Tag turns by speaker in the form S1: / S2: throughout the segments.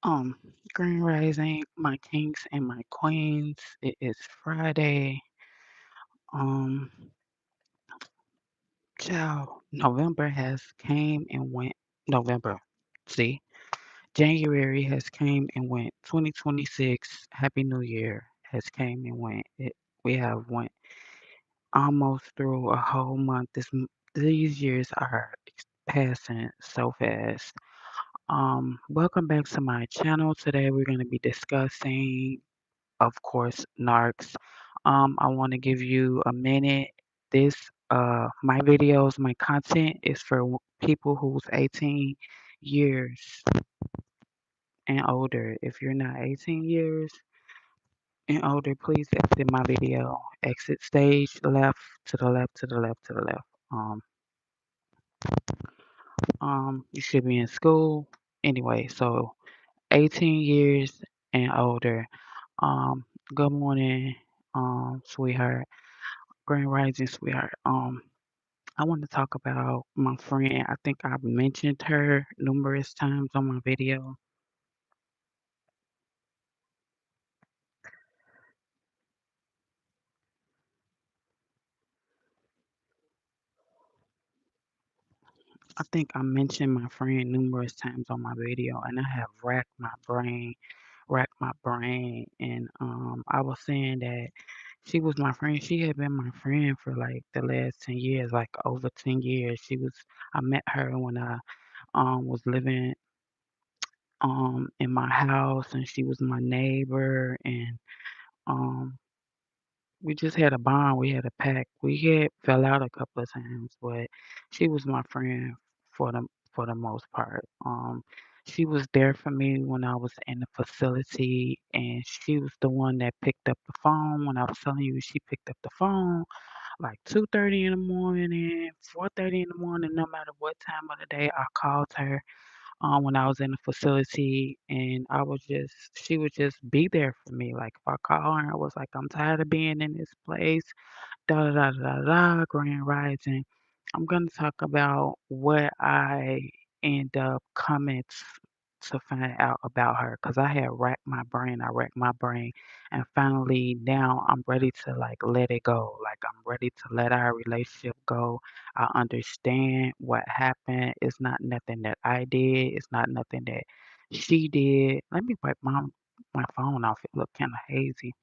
S1: Um, Grand Rising, my kings and my queens. It is Friday. Um, Child, November has came and went. November, see, January has came and went. 2026, Happy New Year has came and went. We have went almost through a whole month. These years are passing so fast. Welcome back to my channel. Today we're going to be discussing, of course, narcs. I want to give you a minute. This My videos, my content is for people who's 18 years and older. If you're not 18 years and older, please exit my video. Exit stage left to the left to the left to the left. You should be in school anyway. So 18 years and older. Um, Good morning, sweetheart. Grand Rising, sweetheart. I want to talk about my friend. I think I've mentioned her numerous times on my video. I think I mentioned my friend numerous times on my video, and I have racked my brain, and I was saying that she was my friend. She had been my friend for like the last 10 years, like over 10 years. I met her when I was living in my house, and she was my neighbor, and um we just had a bond. We had a pact. We had fell out a couple of times, but she was my friend for the most part. She was there for me when I was in the facility, and she was the one that picked up the phone when I was telling you. She picked up the phone like 2:30 in the morning, 4:30 in the morning. No matter what time of the day, I called her when I was in the facility, and she would just be there for me. Like if I call her, I was like, I'm tired of being in this place, da da da da da, Grand Rising. I'm gonna talk about what I end up coming to find out about her, because I had I racked my brain, and finally now I'm ready to like let it go. Like I'm ready to let our relationship go. I understand what happened. It's not nothing that I did. It's not nothing that she did. Let me wipe my phone off. It looked kind of hazy.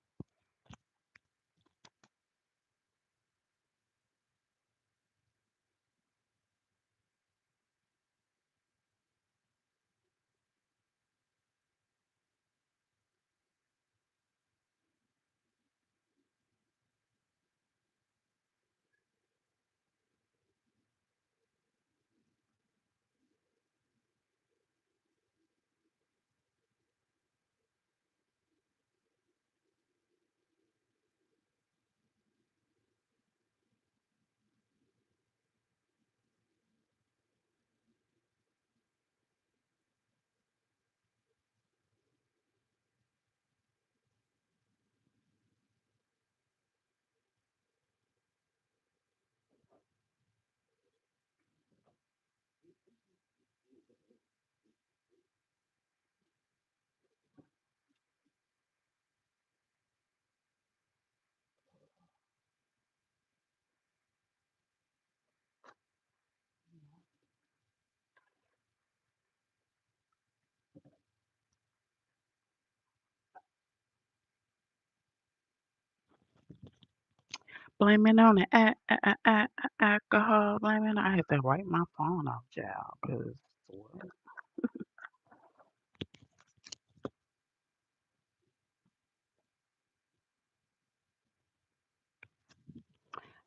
S1: Blame it on the alcohol. Blame it. I had to wipe my phone off, child. Cause what?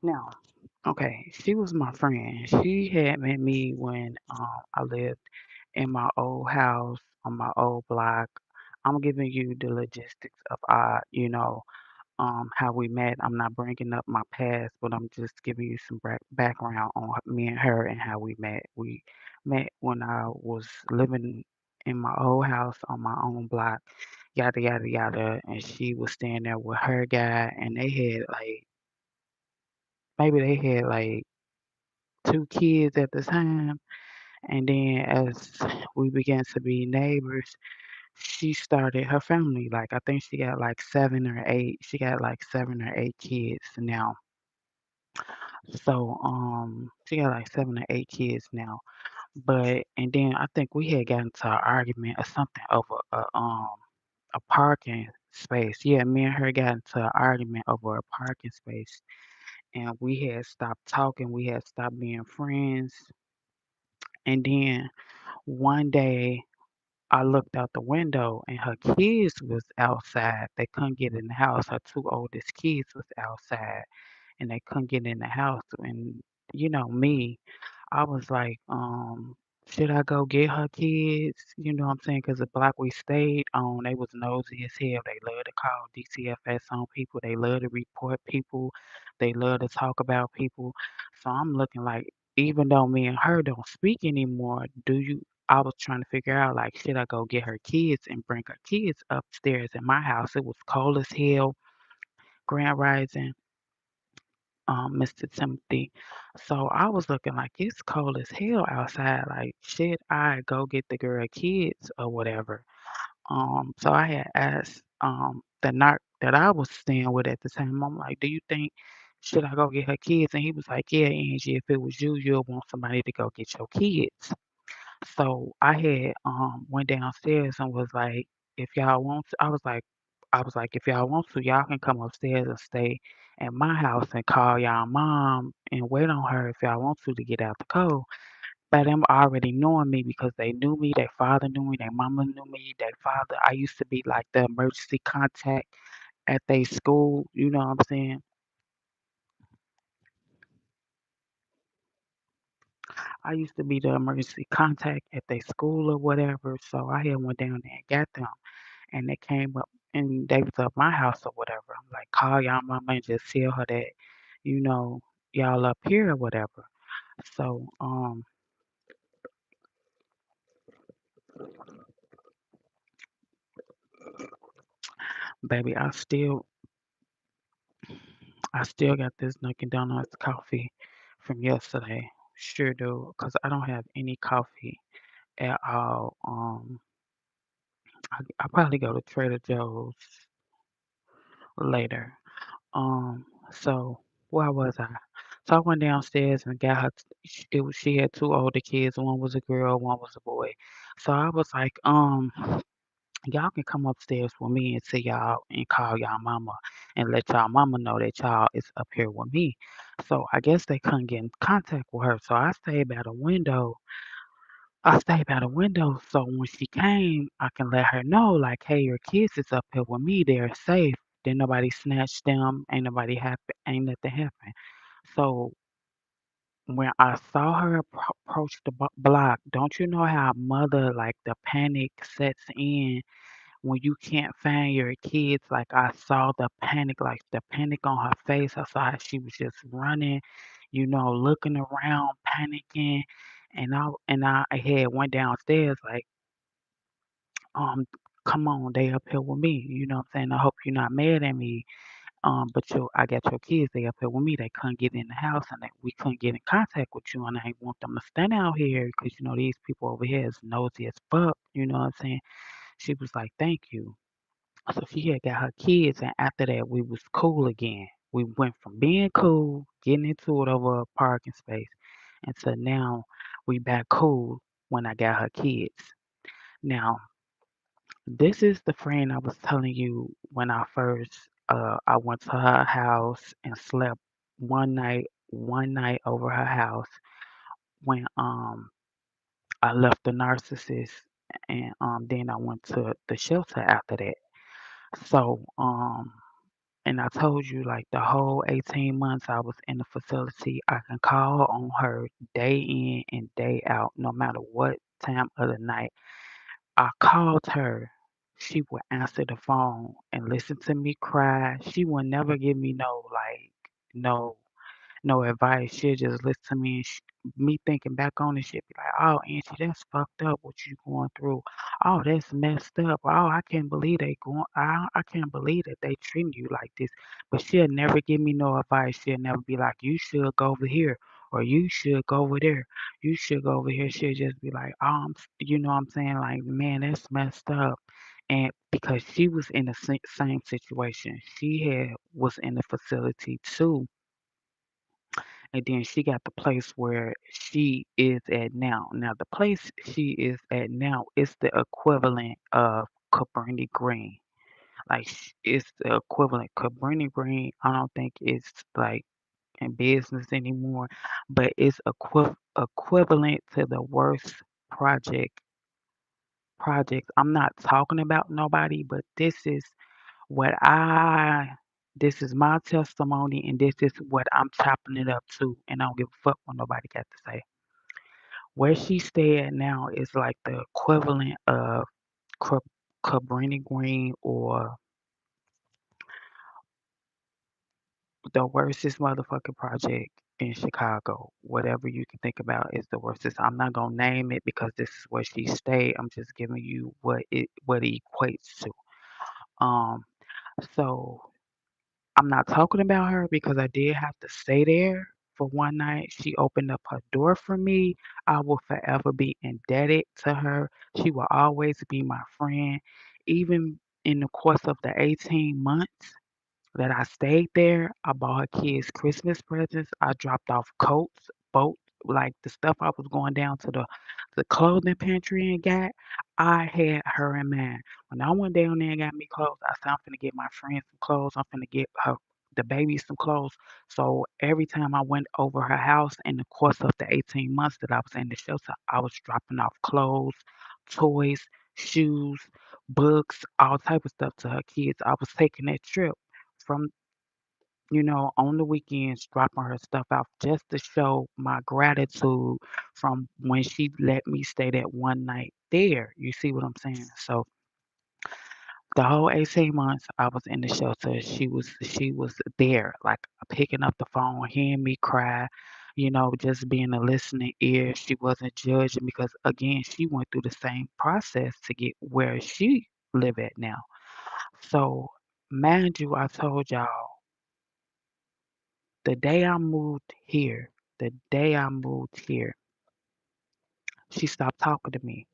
S1: Now, okay, she was my friend. She had met me when I lived in my old house on my old block. I'm giving you the logistics of how we met. I'm not bringing up my past, but I'm just giving you some background on me and her and how we met. We met when I was living in my old house on my own block, yada yada yada, and she was staying there with her guy, and they had like 2 kids at the time. And then as we began to be neighbors, she started her family. Like I think she got like 7 or 8. She got like 7 or 8 kids now. So she got like 7 or 8 kids now. But and then I think we had gotten into an argument or something over a parking space. Yeah, me and her got into an argument over a parking space, and we had stopped talking. We had stopped being friends. And then one day I looked out the window and her kids was outside. They couldn't get in the house. Her two oldest kids was outside and they couldn't get in the house. And you know me, I was like, should I go get her kids? You know what I'm saying? Because the block we stayed on, they was nosy as hell. They love to call DCFS on people. They love to report people. They love to talk about people. So I'm looking like, even though me and her don't speak anymore, do you? I was trying to figure out like, should I go get her kids and bring her kids upstairs in my house? It was cold as hell. Grand Rising, Mr. Timothy. So I was looking like it's cold as hell outside. Like, should I go get the girl kids or whatever? So I had asked the narc that I was staying with at the time. I'm like, do you think should I go get her kids? And he was like, yeah, Angie, if it was you, you'll want somebody to go get your kids. So I had went downstairs and was like, if y'all want to, I was like, if y'all want to, y'all can come upstairs and stay at my house and call y'all mom and wait on her if y'all want to get out the cold. But them already knowing me because they knew me, their father knew me, their mama knew me, their father. I used to be like the emergency contact at their school, you know what I'm saying? I used to be the emergency contact at their school or whatever. So I had went down there and got them. And they came up and they was up my house or whatever. I'm like, call y'all mama and just tell her that, you know, y'all up here or whatever. So, baby, I still got this Dunkin' Donuts coffee from yesterday. Sure do, cause I don't have any coffee at all. I probably go to Trader Joe's later. So where was I? So I went downstairs and got her. She had two older kids. One was a girl, one was a boy. So I was like, y'all can come upstairs with me and see y'all and call y'all mama and let y'all mama know that y'all is up here with me. So I guess they couldn't get in contact with her. So I stayed by the window. I stayed by the window so when she came, I can let her know, like, hey, your kids is up here with me. They're safe. Didn't nobody snatch them. Ain't nothing happen. So when I saw her approach the block, don't you know how mother, like, the panic sets in when you can't find your kids? Like, I saw the panic, like, the panic on her face. I saw how she was just running, looking around, panicking. And I had went downstairs like, um, come on, they up here with me. You know what I'm saying? I hope you're not mad at me. But I got your kids, they up here with me. They couldn't get in the house and we couldn't get in contact with you. And I ain't want them to stand out here because, these people over here is nosy as fuck. You know what I'm saying? She was like, thank you. So she had got her kids. And after that, we was cool again. We went from being cool, getting into it over a parking space, until now we back cool when I got her kids. Now, this is the friend I was telling you when I went to her house and slept one night over her house when I left the narcissist and then I went to the shelter after that. So and I told you like the whole 18 months I was in the facility, I can call on her day in and day out, no matter what time of the night. I called her. She would answer the phone and listen to me cry. She would never give me no no advice. She'll just listen to me and me thinking back on it, she'll be like, "Oh, Auntie, that's fucked up what you going through. Oh, that's messed up. Oh, I can't believe I can't believe that they treating you like this." But she'll never give me no advice. She'll never be like, "You should go over here," or you should go over there. You should go over here. She'll just be like, oh, you know what I'm saying? Like, man, that's messed up. And because she was in the same situation, she was in the facility too, and then she got the place where she is at now. Now, the place she is at now is the equivalent of Cabrini Green. Like, it's the equivalent. Cabrini Green, I don't think it's like in business anymore, but it's equivalent to the worst project projects. I'm not talking about nobody, but what I this is my testimony, and this is what I'm chopping it up to, and I don't give a fuck what nobody got to say. Where she stay at now is like the equivalent of Cab- Cabrini Green, or the worstest motherfucking project in Chicago. Whatever you can think about is the worstest. I'm not gonna name it because this is where she stayed. I'm just giving you what it equates to. Um, so I'm not talking about her because I did have to stay there for one night. She opened up her door for me. I will forever be indebted to her. She will always be my friend. Even in the course of the 18 months that I stayed there, I bought her kids Christmas presents. I dropped off coats, boat, like the stuff I was going down to the clothing pantry and got. I had her in mind. When I went down there and got me clothes, I said I'm finna get my friend some clothes. I'm finna get her the baby some clothes. So every time I went over her house in the course of the 18 months that I was in the shelter, I was dropping off clothes, toys, shoes, books, all type of stuff to her kids. I was taking that trip from, on the weekends, dropping her stuff out just to show my gratitude from when she let me stay that one night there. You see what I'm saying? So the whole 18 months I was in the shelter, she was there, like picking up the phone, hearing me cry, just being a listening ear. She wasn't judging because again, she went through the same process to get where she live at now. So mind you, I told y'all the day I moved here, the day I moved here, she stopped talking to me.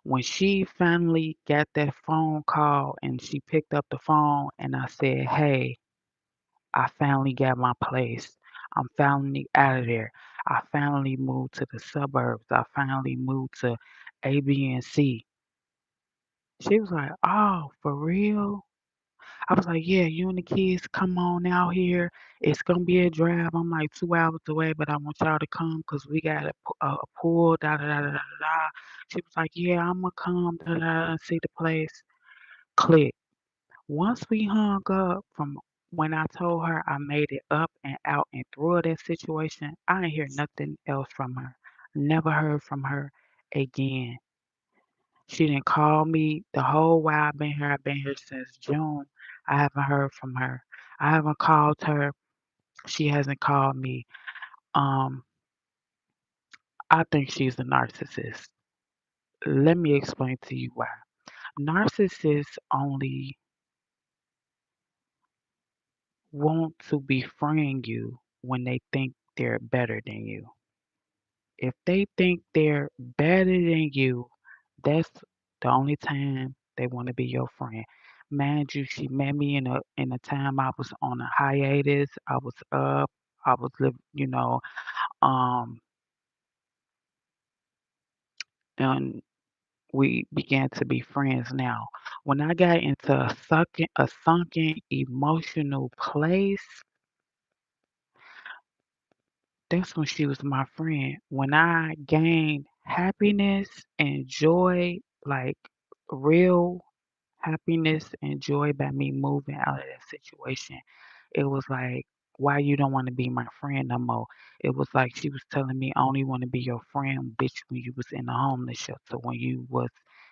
S1: When she finally got that phone call and she picked up the phone and I said, hey, I finally got my place. I'm finally out of there. I finally moved to the suburbs. I finally moved to A, B, and C. She was like, oh, for real? I was like, yeah, you and the kids come on out here. It's gonna be a drive. I'm like 2 hours away, but I want y'all to come because we got a pool. Da da da da da da. She was like, yeah, I'm gonna come. Da da da and see the place. Click. Once we hung up from when I told her I made it up and out and through that situation, I didn't hear nothing else from her. Never heard from her again. She didn't call me the whole while I've been here. I've been here since June. I haven't heard from her. I haven't called her. She hasn't called me. Um, I think she's a narcissist. Let me explain to you why. Narcissists only want to befriend you when they think they're better than you. If they think they're better than you, that's the only time they want to be your friend. Mind you, she met me in a time I was on a hiatus. I was up. I was living, um, and we began to be friends. Now, when I got into a sunken emotional place, that's when she was my friend. When I gained happiness and joy, like real happiness and joy by me moving out of that situation, it was like, why you don't want to be my friend no more? It was like she was telling me, I only want to be your friend, bitch, when you was in the homeless shelter, when you was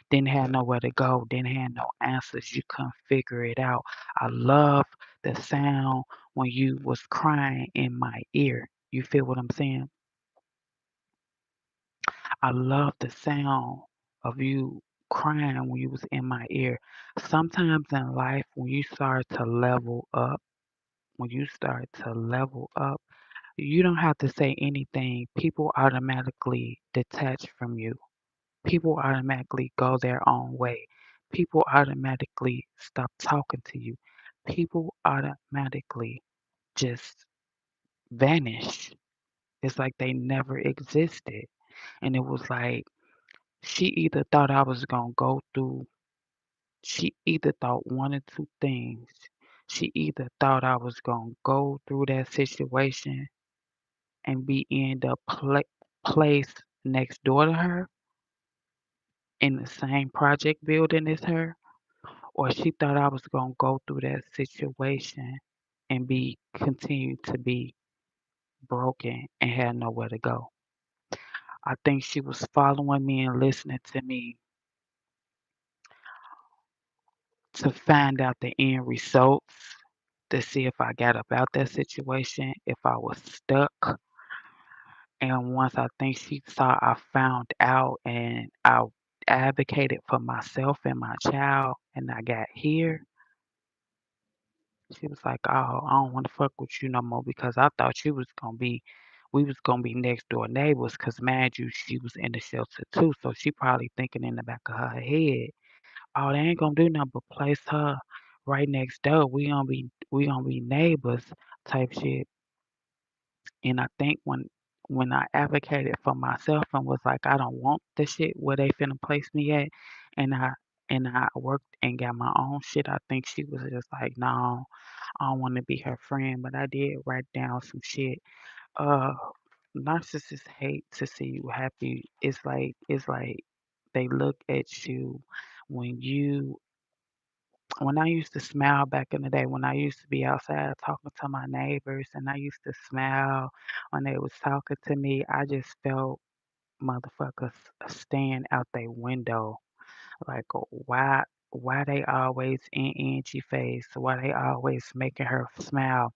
S1: didn't have nowhere to go, didn't have no answers, you couldn't figure it out. I love the sound when you was crying in my ear. You feel what I'm saying? I love the sound of you crying when you was in my ear. Sometimes in life, when you start to level up, You don't have to say anything. People automatically detach from you. People automatically go their own way. People automatically stop talking to you. People automatically just vanish. It's like they never existed. And it was like she either thought I was going to go through, she either thought one or two things. She either thought I was going to go through that situation and be end up placed next door to her in the same project building as her, or she thought I was gonna go through that situation and be continue to be broken and had nowhere to go. I think she was following me and listening to me to find out the end results, to see if I got up out that situation, if I was stuck. And once I think she saw I found out and I advocated for myself and my child and I got here, she was like, "Oh, I don't want to fuck with you no more because I thought you was gonna be, we was gonna be next door neighbors. Cause mind you, she was in the shelter too, so she probably thinking in the back of her head, oh, they ain't gonna do nothing but place her right next door. We gonna be neighbors type shit." And I think when I advocated for myself and was like, I don't want the shit where they finna place me at, and I worked and got my own shit, I think she was just like, no, I don't want to be her friend. But I did write down some shit. Uh, Narcissists hate to see you happy. It's like they look at you when you when I used to smile back in the day, when I used to be outside talking to my neighbors and I used to smile when they was talking to me, I just felt motherfuckers stand out their window. Like why they always in Angie face? Why they always making her smile?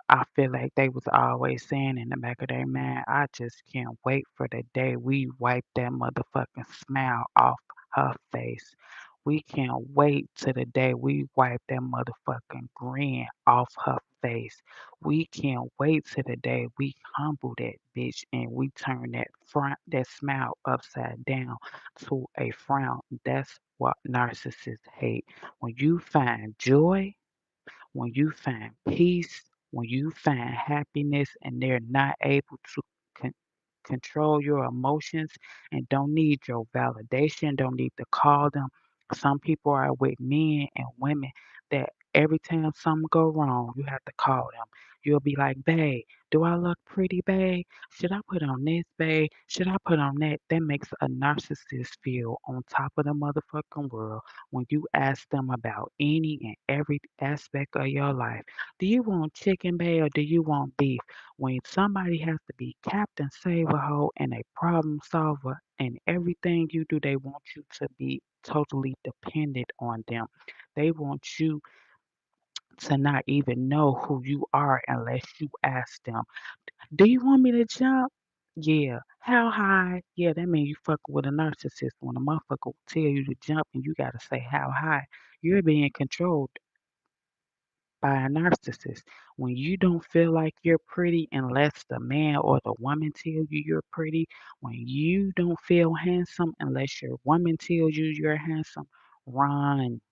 S1: I feel like they was always saying in the back of their mind, I just can't wait for the day we wipe that motherfucking smile off her face. We can't wait till the day we wipe that motherfucking grin off her face. We can't wait till the day we humble that bitch and we turn that smile upside down to a frown. That's what narcissists hate. When you find joy, when you find peace, when you find happiness, and they're not able to con- control your emotions and don't need your validation, don't need to call them. Some people are with men and women that every time something go wrong, you have to call them. You'll be like, babe, do I look pretty, babe? Should I put on this, babe? Should I put on that? That makes a narcissist feel on top of the motherfucking world when you ask them about any and every aspect of your life. Do you want chicken, babe, or do you want beef? When somebody has to be Captain Save-A-Ho and a problem solver and everything you do, they want you to be totally dependent on them. They want you to not even know who you are unless you ask them. Do you want me to jump? Yeah. How high? Yeah, that means you fucking with a narcissist. When a motherfucker will tell you to jump and you gotta say how high, you're being controlled by a narcissist. When you don't feel like you're pretty unless the man or the woman tell you you're pretty, when you don't feel handsome unless your woman tells you you're handsome, run.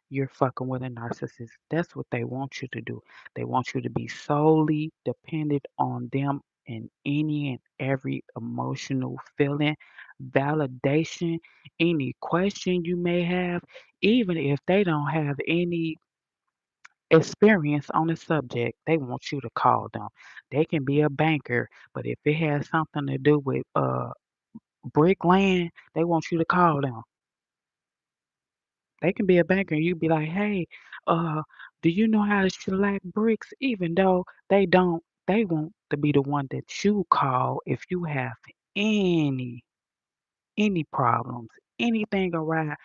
S1: You're fucking with a narcissist. That's what they want you to do. They want you to be solely dependent on them in any and every emotional feeling, validation, any question you may have, even if they don't have any experience on the subject, they want you to call them. They can be a banker, but if it has something to do with brick land, they want you to call them. They can be a banker and you be like, hey, uh, do you know how to shellac bricks? Even though they don't, they want to be the one that you call if you have any any problems, anything awry.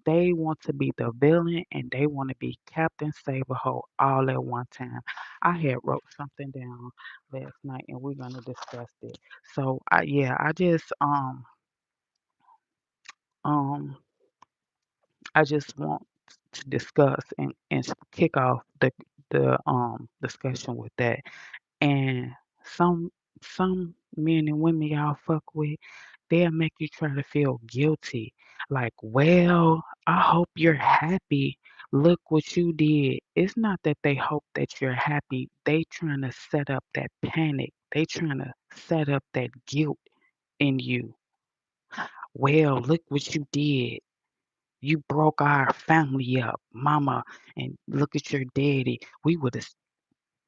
S1: They want to be the villain and they want to be Captain Saberho all at one time. I had wrote something down last night and we're gonna discuss it. So I just um I just want to discuss and kick off the discussion with that. And Some some men and women y'all fuck with, they'll make you try to feel guilty. Like, well, I hope you're happy. Look what you did. It's not that they hope that you're happy. They trying to set up that panic. They trying to set up that guilt in you. Well, look what you did. You broke our family up, mama, and look at your daddy. We would have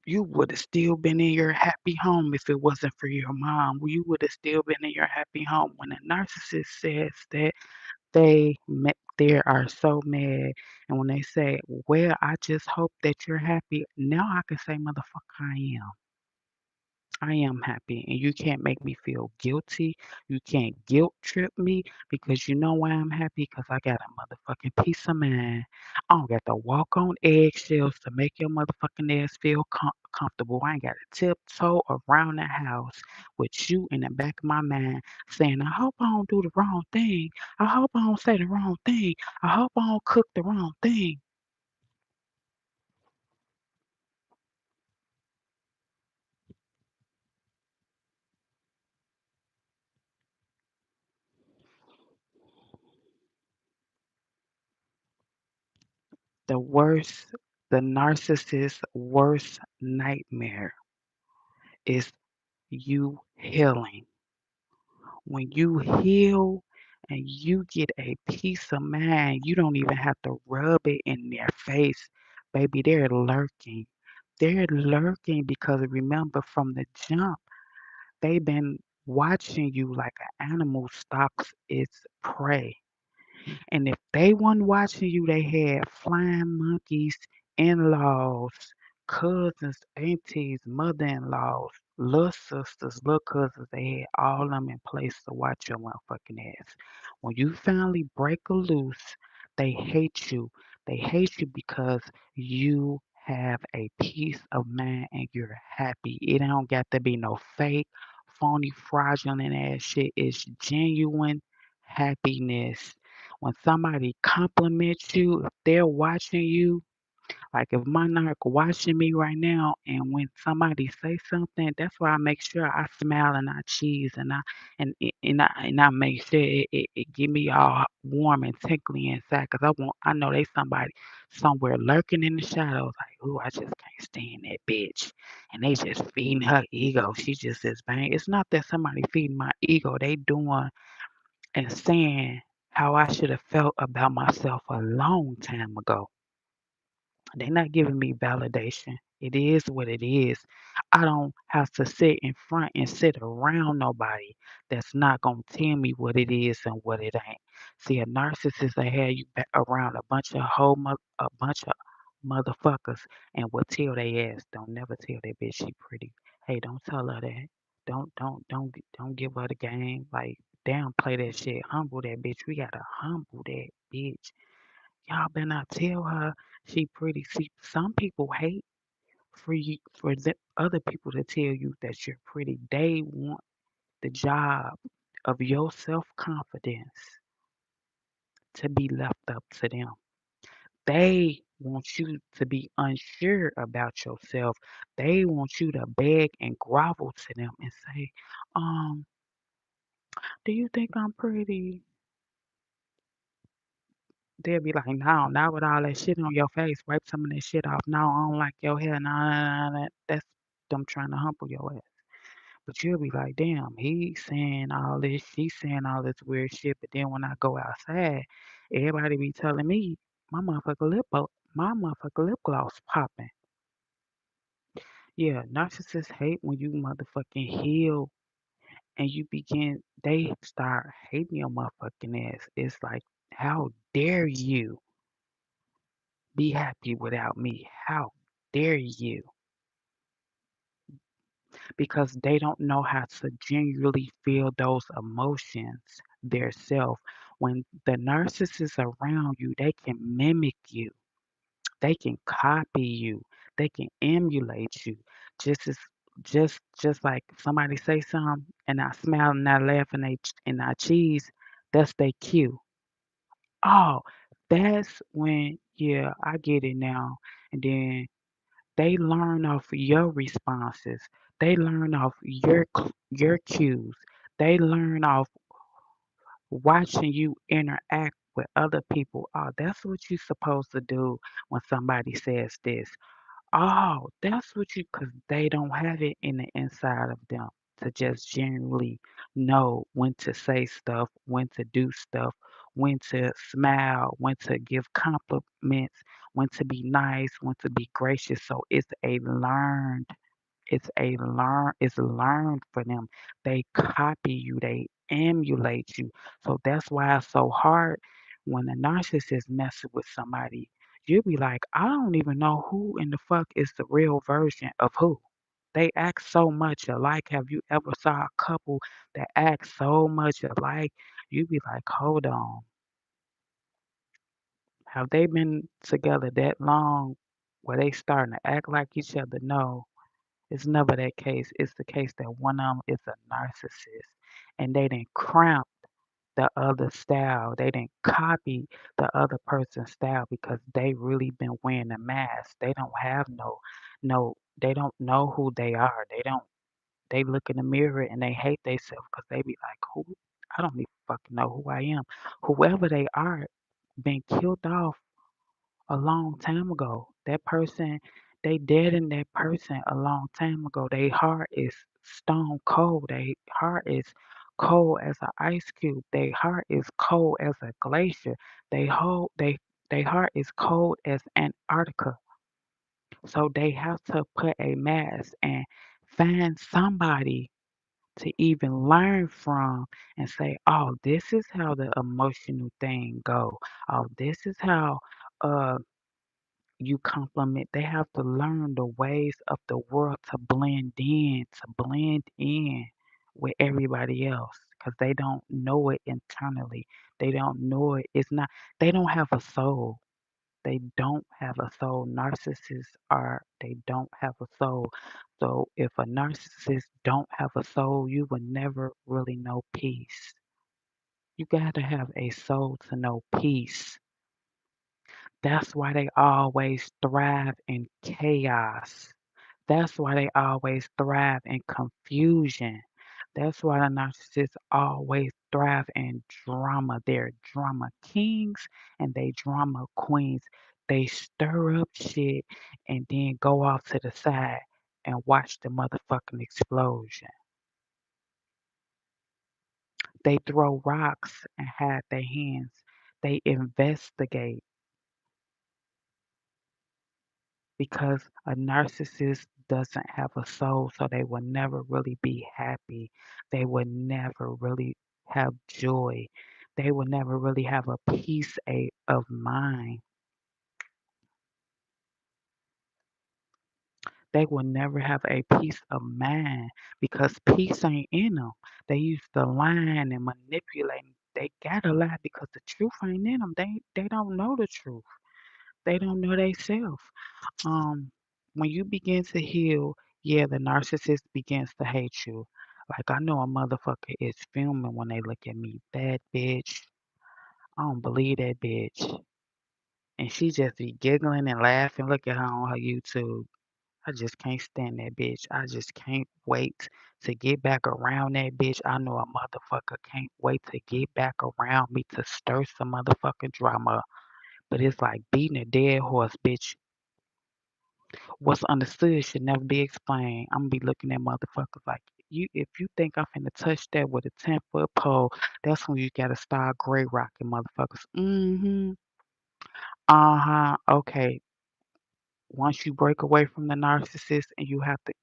S1: You would have still been in your happy home if it wasn't for your mom. You would have still been in your happy home. When a narcissist says that, they are so mad, and when they say, "Well, I just hope that you're happy," now I can say, "Motherfucker, I am." I am happy, and you can't make me feel guilty. You can't guilt trip me because you know why I'm happy? Because I got a motherfucking peace of mind. I don't got to walk on eggshells to make your motherfucking ass feel comfortable. I ain't got to tiptoe around the house with you in the back of my mind saying, I hope I don't do the wrong thing. I hope I don't say the wrong thing. I hope I don't cook the wrong thing. The worst, the narcissist's worst nightmare is you healing. When you heal and you get a peace of mind, you don't even have to rub it in their face. Baby, they're lurking. They're lurking because remember from the jump, they've been watching you like an animal stalks its prey. And if they wasn't watching you, they had flying monkeys, in-laws, cousins, aunties, mother-in-laws, little sisters, little cousins. They had all of them in place to watch your motherfucking ass. When you finally break a loose, they hate you. They hate you because you have a peace of mind and you're happy. It don't got to be no fake, phony, fraudulent ass shit. It's genuine happiness. When somebody compliments you, if they're watching you, like if my narc watching me right now, and when somebody say something, that's why I make sure I smile and I cheese and I make sure it get me all warm and tingly inside, cause I know they somebody somewhere lurking in the shadows, like, ooh, I just can't stand that bitch, and they just feeding her ego. She just is bang. It's not that somebody feeding my ego. They doing and saying how I should have felt about myself a long time ago. They're not giving me validation. It is what it is. I don't have to sit in front and sit around nobody that's not gonna tell me what it is and what it ain't. See, a narcissist they have you around a bunch of motherfuckers and will tell they ass. Don't never tell that bitch she pretty. Hey, don't tell her that. Don't give her the game. Like, downplay that shit. Humble that bitch. We gotta humble that bitch. Y'all better not tell her she pretty. See, some people hate for the other people to tell you that you're pretty. They want the job of your self confidence to be left up to them. They want you to be unsure about yourself. They want you to beg and grovel to them and say, um, do you think I'm pretty? They'll be like, no, not with all that shit on your face. Wipe some of that shit off. No, I don't like your hair. No, no, no, that's them trying to humble your ass. But you'll be like, damn, he's saying all this, she's saying all this weird shit. But then when I go outside, everybody be telling me my motherfucker lip gloss popping. Yeah, narcissists hate when you motherfucking heal and they start hating your motherfucking ass. It's like, how dare you be happy without me? How dare you? Because they don't know how to genuinely feel those emotions theirself. When the narcissist around you, they can mimic you, they can copy you, they can emulate you. Just as just like somebody say something and I smile and I laugh and I cheese, that's their cue. Oh, that's when, yeah, I get it now. And then they learn off your responses. They learn off your cues. They learn off watching you interact with other people. Oh, that's what you're supposed to do when somebody says this. Oh, that's what you, because they don't have it in the inside of them to just generally know when to say stuff, when to do stuff, when to smile, when to give compliments, when to be nice, when to be gracious. So it's learned for them. They copy you, they emulate you. So that's why it's so hard when a narcissist messes with somebody. You'll be like, I don't even know who in the fuck is the real version of who. They act so much alike. Have you ever saw a couple that act so much alike? You be like, hold on. Have they been together that long where they starting to act like each other? No. It's never that case. It's the case that one of them is a narcissist and they didn't cramp the other style. They didn't copy the other person's style because they really been wearing a mask. They don't have they don't know who they are. They look in the mirror and they hate themselves because they be like, who? I don't even fucking know who I am. Whoever they are been killed off a long time ago. That person, they dead in that person a long time ago. Their heart is stone cold. Their heart is cold as an ice cube. Their heart is cold as a glacier. They heart is cold as Antarctica. So they have to put a mask and find somebody to even learn from and say, oh, this is how the emotional thing go. Oh, this is how uh you compliment. They have to learn the ways of the world to blend in with everybody else because they don't know it internally. They don't know it. It's not, they don't have a soul. They don't have a soul. They don't have a soul. So if a narcissist don't have a soul, you will never really know peace. You got to have a soul to know peace. That's why they always thrive in chaos. That's why they always thrive in confusion. That's why the narcissists always thrive in drama. They're drama kings and they drama queens. They stir up shit and then go off to the side and watch the motherfucking explosion. They throw rocks and hide their hands. They investigate. Because a narcissist doesn't have a soul, so they will never really be happy. They will never really have joy. They will never really have a of mind. They will never have a peace of mind because peace ain't in them. They used to lying and manipulating. They gotta lie because the truth ain't in them. They don't know the truth. They don't know themselves. um when you begin to heal, yeah, the narcissist begins to hate you. Like I know a motherfucker is filming when they look at me. That bitch, I don't believe that bitch. And she just be giggling and laughing. Look at her on her YouTube. I just can't stand that bitch. I just can't wait to get back around that bitch. I know a motherfucker can't wait to get back around me to stir some motherfucking drama. But it's like beating a dead horse, bitch. What's understood should never be explained. I'm gonna be looking at motherfuckers like you. If you think I'm finna touch that with a 10-foot pole, that's when you gotta start gray rocking, motherfuckers. Mm-hmm. Uh-huh. Okay. Once you break away from the narcissist and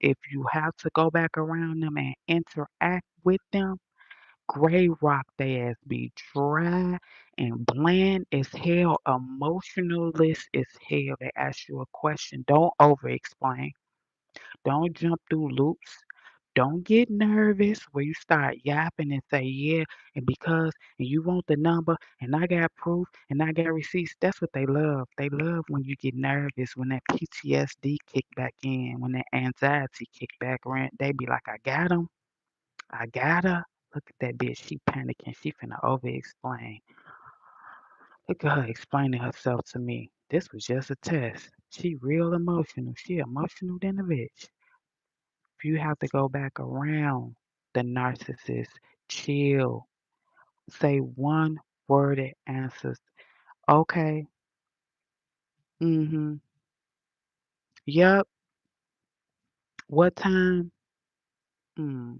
S1: if you have to go back around them and interact with them, gray rock they ass, be dry and bland as hell, emotionalist as hell. They ask you a question. Don't over explain. Don't jump through loops. Don't get nervous where you start yapping and say, yeah, and because, and you want the number, and I got proof, and I got receipts. That's what they love. They love when you get nervous, when that PTSD kick back in, when that anxiety kick back in. They be like, I got him. I got her. Look at that bitch. She panicking. She finna over explain. Look at her explaining herself to me. This was just a test. She real emotional. She emotional than a bitch. If you have to go back around the narcissist, chill. Say one worded answers. Okay. Mm-hmm. Yep. What time? Mm.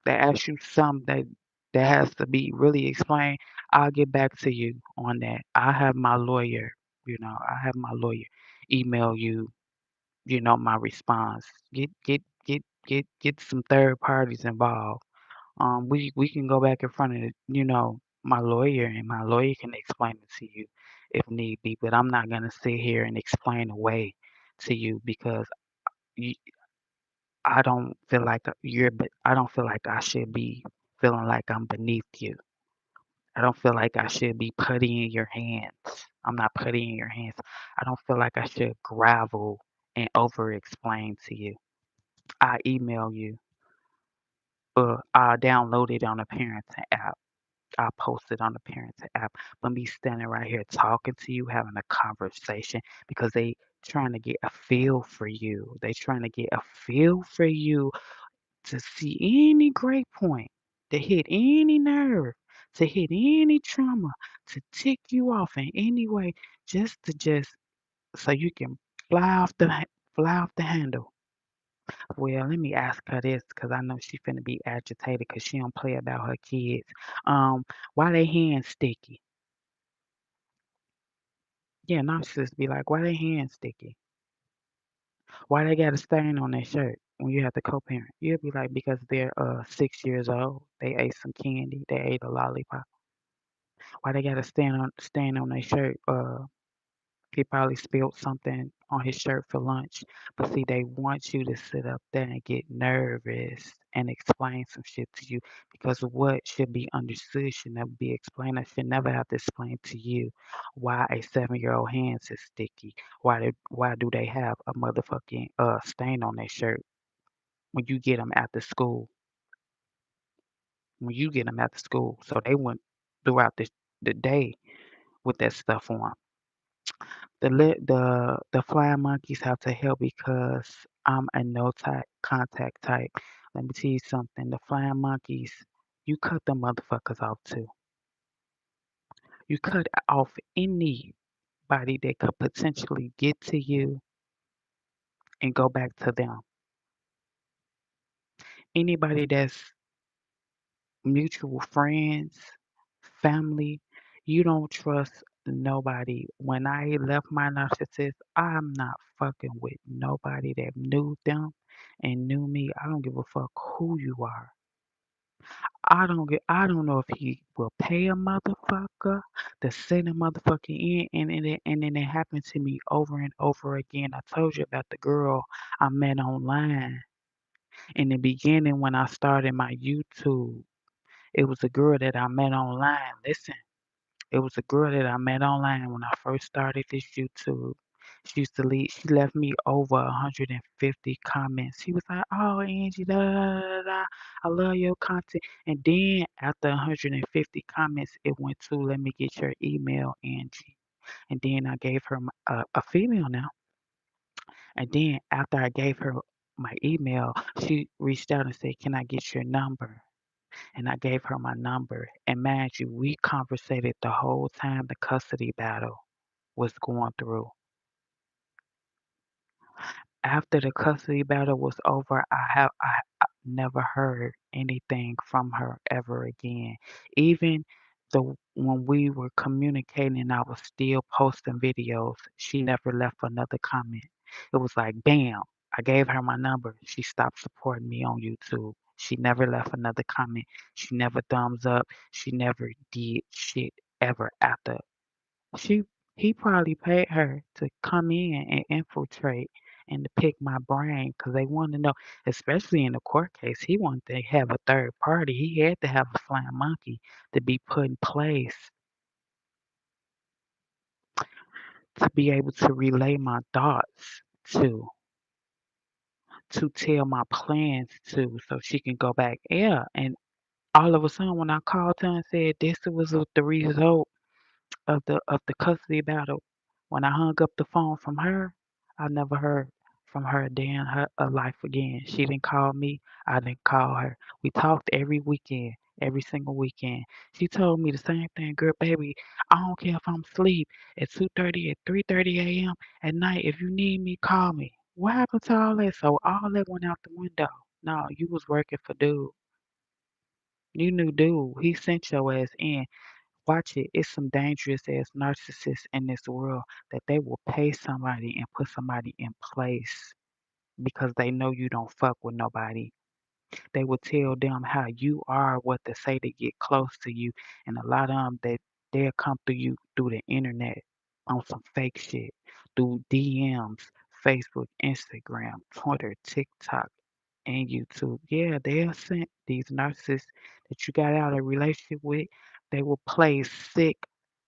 S1: They ask you something that has to be really explained. I'll get back to you on that. I have my lawyer, I have my lawyer email you, my response. Get some third parties involved. We can go back in front of my lawyer, and my lawyer can explain it to you if need be. But I'm not gonna sit here and explain away to you because you, I don't feel like but I don't feel like I should be feeling like I'm beneath you. I don't feel like I should be putty in your hands. I'm not putty in your hands. I don't feel like I should gravel and over explain to you. I email you, I download it on the parenting app. I post it on the parenting app. But me standing right here talking to you, having a conversation because they trying to get a feel for you. They trying to get a feel for you to see any great point, to hit any nerve, to hit any trauma, to tick you off in any way, just so you can fly off the handle. Well, let me ask her this because I know she finna be agitated because she don't play about her kids. Why they hands sticky? Yeah, narcissists be like, why they hands sticky? Why they got a stain on their shirt when you have to co-parent? You'll be like, because they're 6 years old. They ate some candy. They ate a lollipop. Why they got a stain on their shirt? He probably spilled something on his shirt for lunch. But see, they want you to sit up there and get nervous and explain some shit to you because what should be understood should never be explained. I should never have to explain to you why a 7-year-old hands is sticky. Why do they have a motherfucking stain on their shirt when you get them after school? When you get them after school, so they went throughout the day with that stuff on. The flying monkeys have to help because I'm a no type contact type. Let me tell you something. The flying monkeys, you cut the motherfuckers off too. You cut off anybody that could potentially get to you and go back to them. Anybody that's mutual friends, family, you don't trust nobody. When I left my narcissist, I'm not fucking with nobody that knew them and knew me. I don't give a fuck who you are. I don't know if he will pay a motherfucker to send a motherfucker in and then it happened to me over and over again. I told you about the girl I met online in the beginning when I started my YouTube. It was a girl that I met online. Listen, it was a girl that I met online when I first started this YouTube. She left me over 150 comments. She was like, "Oh, Angie, da da da da. I love your content." And then after 150 comments, it went to, "Let me get your email, Angie." And then I gave her a female now. And then after I gave her my email, she reached out and said, "Can I get your number?" And I gave her my number. And mind you, we conversated the whole time the custody battle was going through. After the custody battle was over, I never heard anything from her ever again. Even the when we were communicating, I was still posting videos. She never left another comment. It was like bam. I gave her my number. She stopped supporting me on YouTube. She never left another comment. She never thumbs up. She never did shit ever after she he probably paid her to come in and infiltrate and to pick my brain because they want to know, especially in the court case, he wanted to have a third party. He had to have a flying monkey to be put in place to be able to relay my thoughts to, to tell my plans to, so she can go back. Yeah, and all of a sudden when I called her and said this was the result of the custody battle, when I hung up the phone from her, I never heard. from her day in her life again. She didn't call me. I didn't call her. We talked every weekend, every single weekend. She told me the same thing, girl, baby. I don't care if I'm asleep at 2:30, at 3:30 a.m. at night. If you need me, call me. What happened to all that? So all that went out the window. No, you was working for dude. You knew dude. He sent your ass in. Watch it. It's some dangerous ass narcissists in this world that they will pay somebody and put somebody in place because they know you don't fuck with nobody. They will tell them how you are, what to say to get close to you, and a lot of them that they'll come through you through the internet on some fake shit, through DMs, Facebook, Instagram, Twitter, TikTok, and YouTube. Yeah, they'll send these nurses that you got out of a relationship with, they will play sick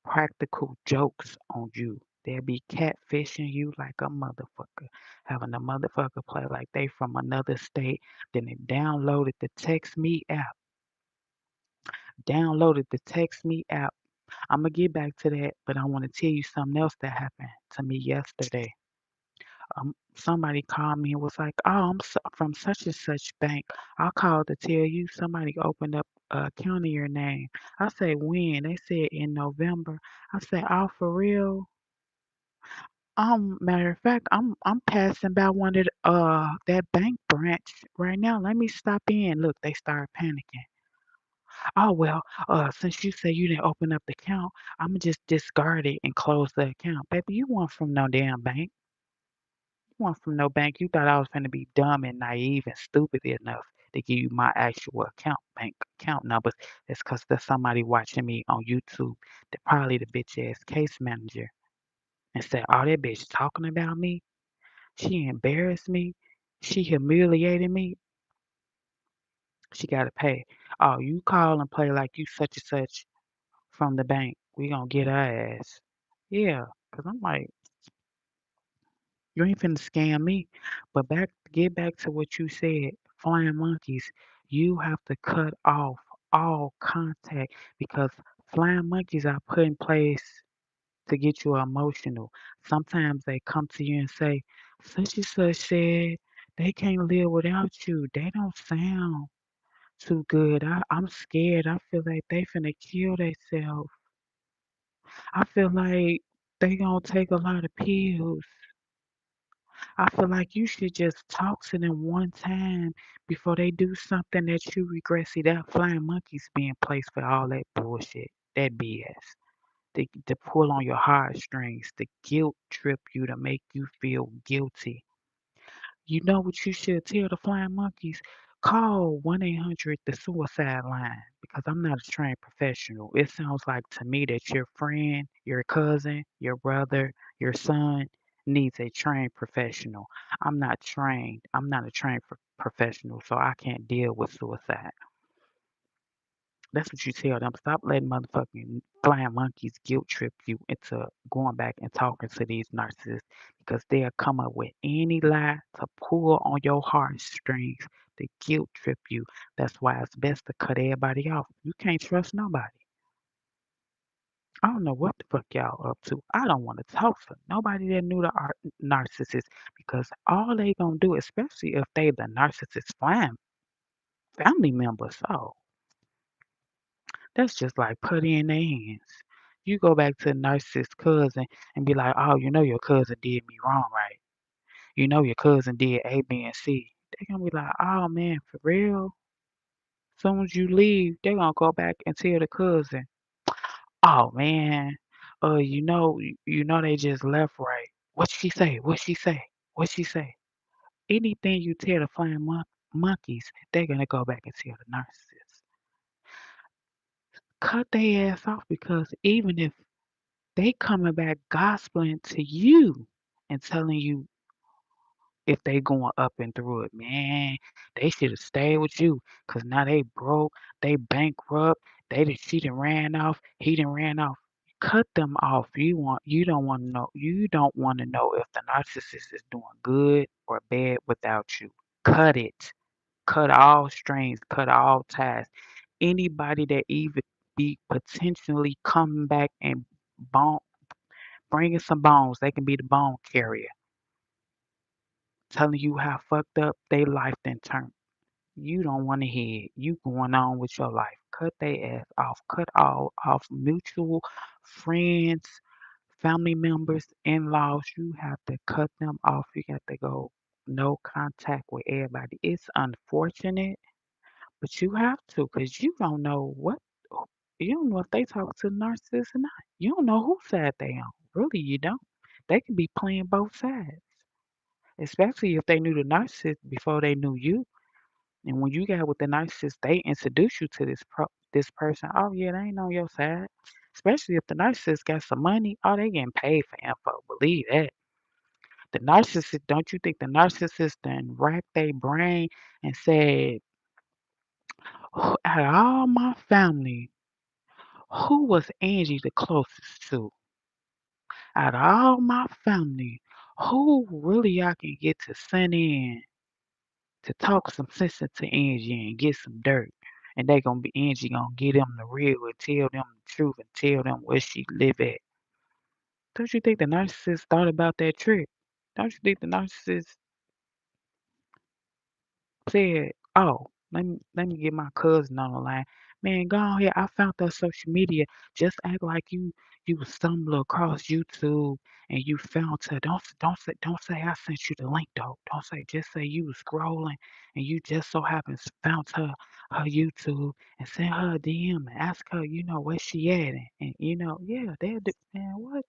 S1: practical jokes on you. They'll be catfishing you like a motherfucker, having a motherfucker play like they from another state. Then they downloaded the Text Me app. Downloaded the Text Me app. I'm gonna get back to that, but I want to tell you something else that happened to me yesterday. Somebody called me and was like, "Oh, from such and such bank. I called to tell you somebody opened up a account in your name." I said, "When?" They said in November. I said, "Oh, for real?" Matter of fact, I'm passing by one of that bank branch right now. Let me stop in. Look, they started panicking. Oh well, since you say you didn't open up the account, I'ma just discard it and close the account. Baby, you weren't from no damn bank. You weren't from no bank. You thought I was gonna be dumb and naive and stupid enough to give you my actual bank account numbers. It's 'cause there's somebody watching me on YouTube. They're probably the bitch ass case manager and said, "Oh, that bitch talking about me. She embarrassed me. She humiliated me. She gotta pay. Oh, you call and play like you such and such from the bank. We gonna get her ass." Yeah, 'cause I'm like, you ain't finna scam me. But get back to what you said, flying monkeys. You have to cut off all contact because flying monkeys are put in place to get you emotional. Sometimes they come to you and say, such and such said they can't live without you. They don't sound too good. I'm scared. I feel like they finna kill themselves. I feel like they gonna take a lot of pills. I feel like you should just talk to them one time before they do something that you regret. See, that flying monkeys being placed for all that bullshit, that BS. To pull on your heartstrings, to guilt trip you, to make you feel guilty. You know what you should tell the flying monkeys? Call 1-800 the suicide line because I'm not a trained professional. It sounds like to me that your friend, your cousin, your brother, your son needs a trained professional. I'm not trained. I'm not a trained professional, so I can't deal with suicide. That's what you tell them. Stop letting motherfucking flying monkeys guilt trip you into going back and talking to these narcissists because they'll come up with any lie to pull on your heartstrings to guilt trip you. That's why it's best to cut everybody off. You can't trust nobody. I don't know what the fuck y'all up to. I don't want to talk to nobody that knew the narcissist because all they gonna do, especially if they the narcissist family members, oh, that's just like putty in their hands. You go back to the narcissist cousin and be like, "Oh, you know your cousin did me wrong, right? You know your cousin did A, B, and C." They gonna be like, "Oh man, for real?" Soon as you leave, they gonna go back and tell the cousin, "Oh man, you know they just left, right? What she say? What she say? What she say?" Anything you tell the flying monkeys, they're gonna go back and tell the narcissist. Cut their ass off because even if they coming back gospeling to you and telling you if they going up and through it, man, they should have stayed with you because now they broke, they bankrupt, she done ran off, he done ran off. Cut them off. You don't want to know if the narcissist is doing good or bad without you. Cut it. Cut all strings, cut all ties. Anybody that even be potentially coming back and bone bringing some bones. They can be the bone carrier. telling you how fucked up they life then turned. You don't want to hear it. You going on with your life. Cut their ass off. Cut all off mutual friends, family members, in-laws. You have to cut them off. You got to go no contact with everybody. It's unfortunate, but you have to because you don't know if they talk to the narcissist or not. You don't know whose side they on. Really, you don't. They could be playing both sides, especially if they knew the narcissist before they knew you. And when you got with the narcissist, they introduce you to this person. Oh yeah, they ain't on your side. Especially if the narcissist got some money. Oh, they getting paid for info. Believe that. The narcissist, don't you think the narcissist then racked their brain and said, out of all my family, who was Angie the closest to? Out of all my family, who really I can get to send in to talk some sense into Angie and get some dirt? And they gonna be Angie gonna get them the real and tell them the truth and tell them where she live at. Don't you think the narcissist thought about that trick? Don't you think the narcissist said, "Oh, let me get my cousin on the line. Man, go on here. I found that social media. Just act like you stumbled across YouTube and you found her. Don't say I sent you the link though. Don't say just say you was scrolling and you just so happens found her YouTube and send her a DM and ask her, where she at and yeah, they'll do man, what?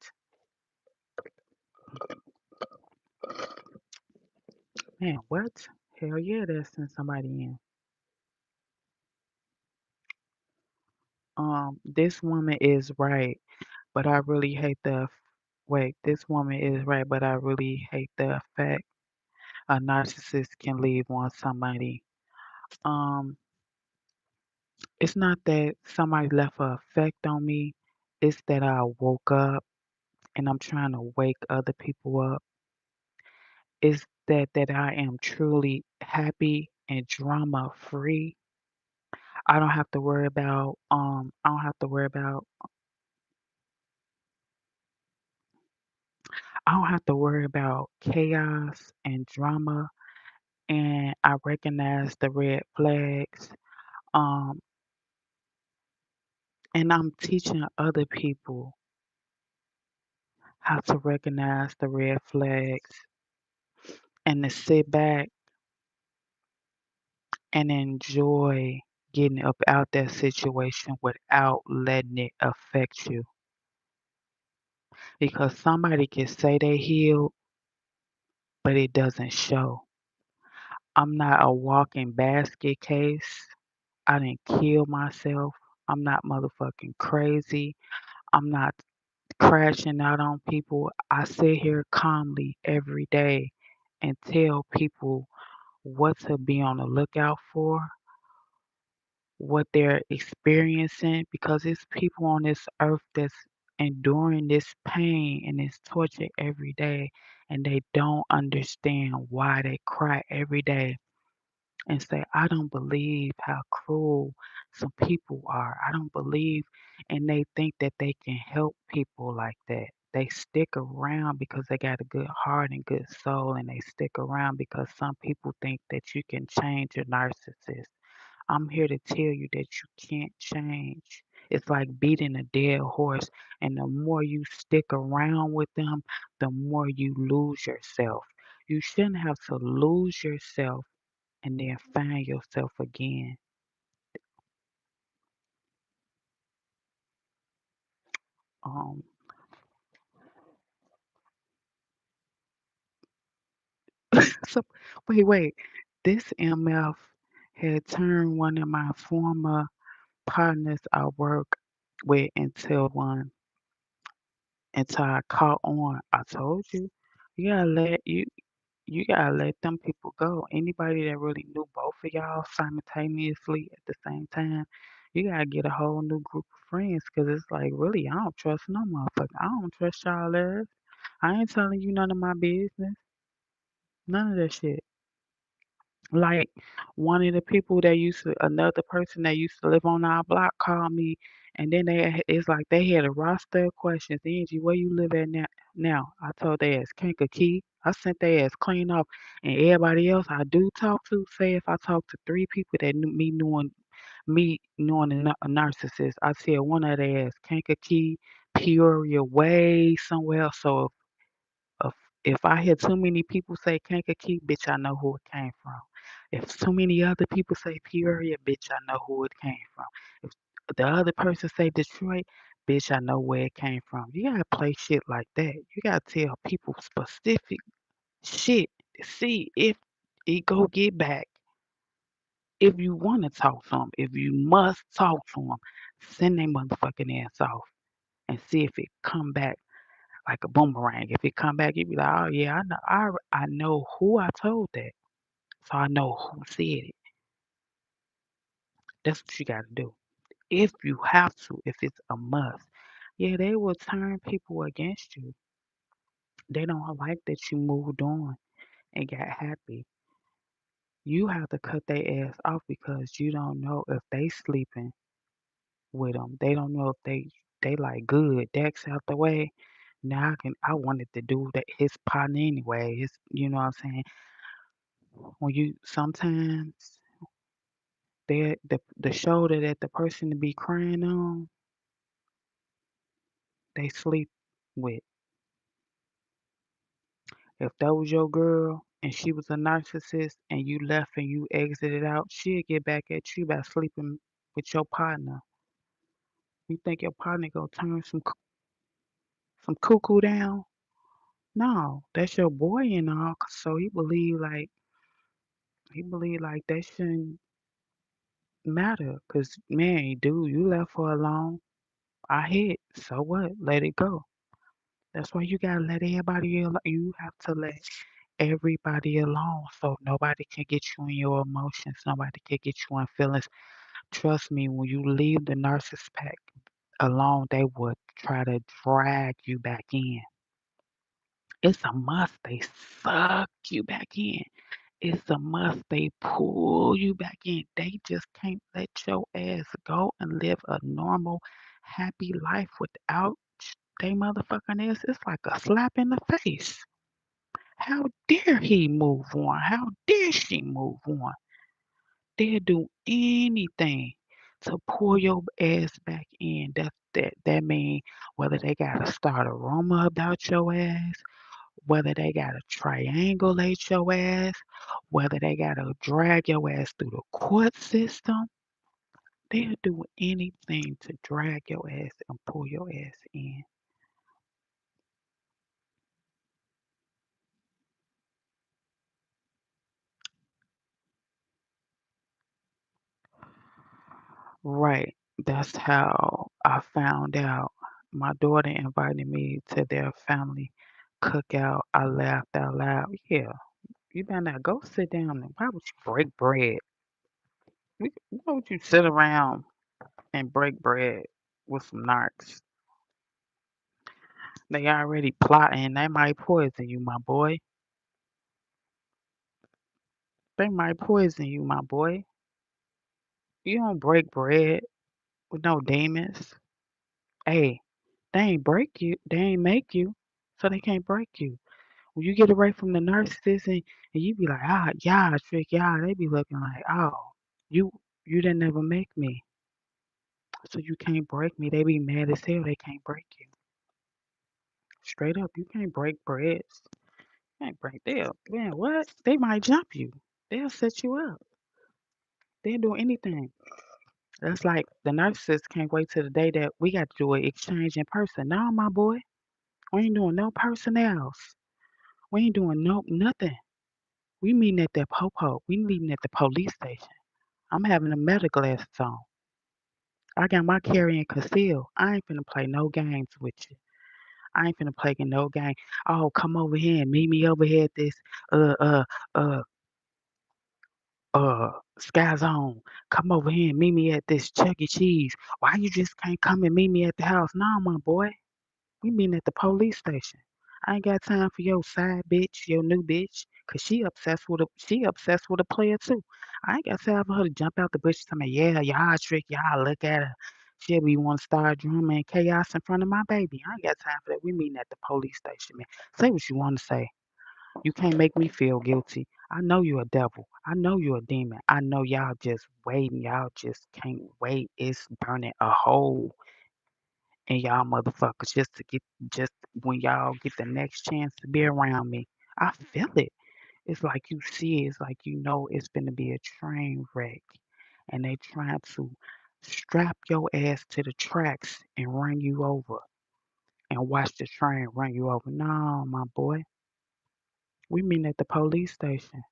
S1: Man, what? Hell yeah, they'll send somebody in. This woman is right. But I really hate wait, this woman is right, but I really hate the fact a narcissist can leave on somebody. Um, it's not that somebody left an effect on me. It's that I woke up and I'm trying to wake other people up. It's that I am truly happy and drama free. I don't have to worry about I don't have to worry about chaos and drama, and I recognize the red flags. Um, and I'm teaching other people how to recognize the red flags and to sit back and enjoy getting up out that situation without letting it affect you. Because somebody can say they healed, but it doesn't show. I'm not a walking basket case. I didn't kill myself. I'm not motherfucking crazy. I'm not crashing out on people. I sit here calmly every day and tell people what to be on the lookout for, what they're experiencing, because it's people on this earth that's enduring this pain and this torture every day, and they don't understand why they cry every day and say, I don't believe how cruel some people are. I don't believe, and they think that they can help people like that. They stick around because they got a good heart and good soul, and they stick around because some people think that you can change a narcissist. I'm here to tell you that you can't change. It's like beating a dead horse, and the more you stick around with them, the more you lose yourself. You shouldn't have to lose yourself and then find yourself again. Um, so wait. This MF had turned one of my former partners I work with into one until I caught on. I told you, you gotta let you you gotta let them people go. Anybody that really knew both of y'all simultaneously at the same time, you gotta get a whole new group of friends because it's like really I don't trust no motherfucker. I don't trust y'all there. I ain't telling you none of my business. None of that shit. Like one of the people that used to, another person that used to live on our block called me And then it's like they had a roster of questions. Angie, where you live at now? Now I told their ass Kankakee. I sent their ass clean off, and everybody else I do talk to. Say if I talk to three people that knew me knowing a narcissist, I tell one of their ass Kankakee, Peoria, way somewhere else. So if if I hear too many people say Kankakee, bitch, I know who it came from. If too many other people say Peoria, bitch, I know who it came from. If the other person say Detroit, bitch, I know where it came from. You gotta play shit like that. You gotta tell people specific shit to see if it go get back. If you want to talk to them, if you must talk to them, send their motherfucking ass off and see if it come back like a boomerang. If it come back, you be like, oh yeah, I know who I told that, so I know who said it. That's what you got to do. If you have to, if it's a must, yeah, they will turn people against you. They don't like that you moved on and got happy. You have to cut their ass off because you don't know if they sleeping with them. They don't know if they like good. Dex out the way. Now I wanted to do that his partner anyway. His, you know what I'm saying? When you sometimes the shoulder that the person to be crying on, they sleep with. If that was your girl and she was a narcissist and you left and you exited out, she'll get back at you by sleeping with your partner. You think your partner gonna turn some cuckoo down? No, that's your boy and all. So he believe like that shouldn't matter. Cause man, dude, you left her alone. I hit. So what? Let it go. That's why you gotta let everybody alone. You have to let everybody alone so nobody can get you in your emotions. Nobody can get you in feelings. Trust me, when you leave the narcissist pack alone, they would try to drag you back in. It's a must. They suck you back in. It's a must. They pull you back in. They just can't let your ass go and live a normal, happy life without they motherfucking ass. It's like a slap in the face. How dare he move on? How dare she move on? They'll do anything to pull your ass back in. That mean whether they gotta start a rumor about your ass, whether they gotta triangulate your ass, whether they gotta drag your ass through the court system. They'll do anything to drag your ass and pull your ass in. Right. That's how I found out. My daughter invited me to their family cookout. I laughed out loud. Yeah, you better not go sit down and why would you break bread? Why would you sit around and break bread with some narcs? They already plotting. They might poison you, my boy. They might poison you, my boy. You don't break bread with no demons. Hey, they ain't break you. They ain't make you, so they can't break you. When you get away from the narcissist and you be like, ah, yeah, trick, yeah, they be looking like, oh, you you didn't ever make me, so you can't break me. They be mad as hell. They can't break you. Straight up, you can't break breads. You can't break. Man, what? They might jump you. They'll set you up. They'll do anything. That's like the narcissist can't wait till the day that we got to do an exchange in person. No, my boy, we ain't doing no personnels. We ain't doing no nothing. We meeting at the popo. We meeting at the police station. I'm having a medical glasses on. I got my carry and conceal. I ain't finna play no games with you. I ain't finna play no game. Oh, come over here and meet me over here at this uh uh uh Sky Zone. Come over here and meet me at this Chuck E. Cheese. Why you just can't come and meet me at the house? Nah, my boy. We meeting at the police station. I ain't got time for your side bitch, your new bitch, 'cause she obsessed with a player too. I ain't got time for her to jump out the bush and tell me, yeah, y'all trick, y'all look at her. She'll be want to start drama and chaos in front of my baby. I ain't got time for that. We meeting at the police station, man. Say what you want to say. You can't make me feel guilty. I know you a devil. I know you a demon. I know y'all just waiting. Y'all just can't wait. It's burning a hole in y'all motherfuckers just when y'all get the next chance to be around me. I feel it. It's like you see it. It's like you know it's gonna be a train wreck, and they trying to strap your ass to the tracks and run you over and watch the train run you over. No, my boy, we meeting at the police station.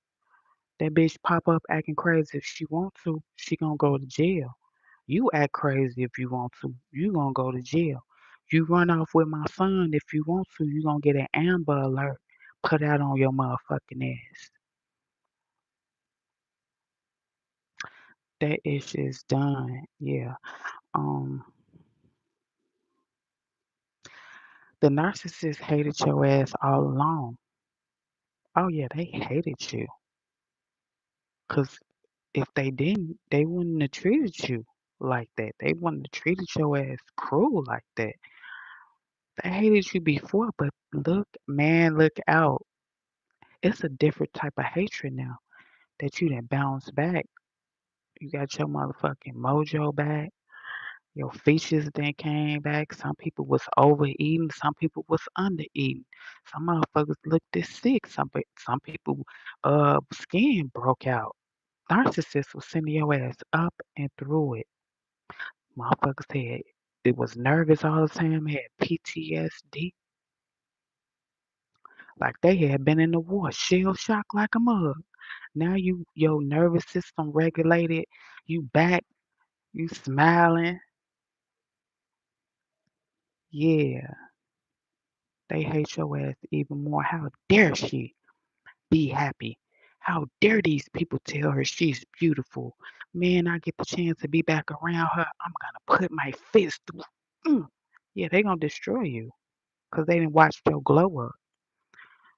S1: That bitch pop up acting crazy if she want to, she gonna go to jail. You act crazy if you want to, you gonna go to jail. You run off with my son if you want to, you gonna get an Amber Alert put out on your motherfucking ass. That issue is done. Yeah. Um, the narcissist hated your ass all along. Oh yeah, they hated you. Cause if they didn't, they wouldn't have treated you like that. They wouldn't have treated your ass cruel like that. They hated you before, but look, man, look out. It's a different type of hatred now that you done bounced back. You got your motherfucking mojo back. Your features then came back. Some people was overeating. Some people was undereating. Some motherfuckers looked this sick. Some people skin broke out. Narcissists was sending your ass up and through it. Motherfuckers had it was nervous all the time, had PTSD, like they had been in the war, shell shock like a mug. Now your nervous system regulated, you back, you smiling. Yeah, they hate your ass even more. How dare she be happy? How dare these people tell her she's beautiful? Man, I get the chance to be back around her, I'm gonna put my fist through. Yeah, they gonna destroy you because they didn't watch your glow up.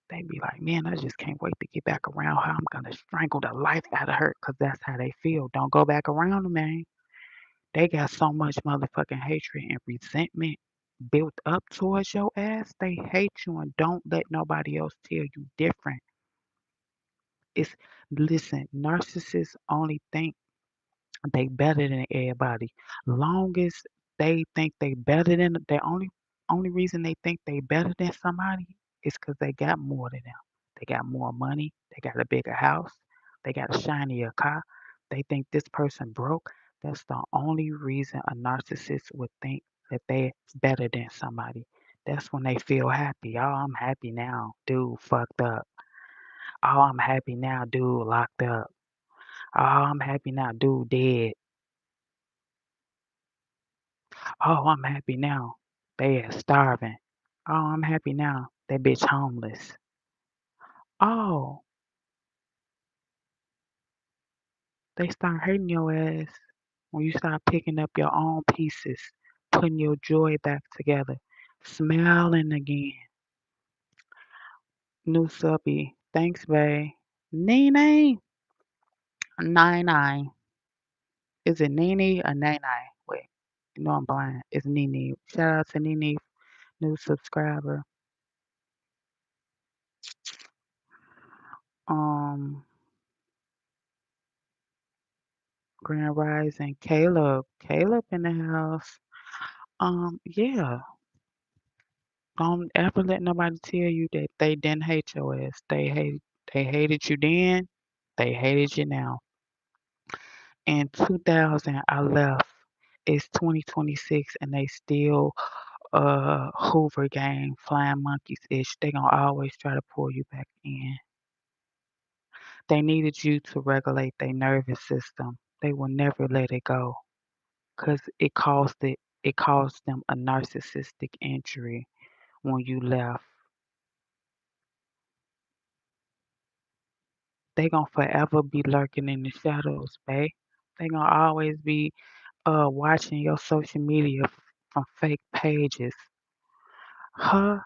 S1: They be like, man, I just can't wait to get back around her. I'm gonna strangle the life out of her because that's how they feel. Don't go back around them, man. They got so much motherfucking hatred and resentment built up towards your ass. They hate you and don't let nobody else tell you different. It's listen, narcissists only think they better than everybody. Long as they think they better than the only reason they think they better than somebody is because they got more than them. They got more money. They got a bigger house. They got a shinier car. They think this person broke. That's the only reason a narcissist would think that they're better than somebody. That's when they feel happy. Oh, I'm happy now. Dude fucked up. Oh, I'm happy now. Dude locked up. Oh, I'm happy now. Dude dead. Oh, I'm happy now. They are starving. Oh, I'm happy now. That bitch homeless. Oh, they start hating your ass when you start picking up your own pieces, putting your joy back together, smiling again. New subby. Thanks, babe. Nene. Nine nine. Is it Nene or Nine Nine? Wait, you know I'm blind. It's Nene. Shout out to Nene, new subscriber. Um, Grand Rising. Caleb. Caleb in the house. Yeah. Don't ever let nobody tell you that they didn't hate your ass. They hated you then, they hated you now. In 2000 I left. It's 2026 and they still Hoover gang, flying monkeys ish. They gonna always try to pull you back in. They needed you to regulate their nervous system. They will never let it go. Cause it caused them a narcissistic injury when you left. They gonna forever be lurking in the shadows, babe. They gonna always be watching your social media from fake pages. Her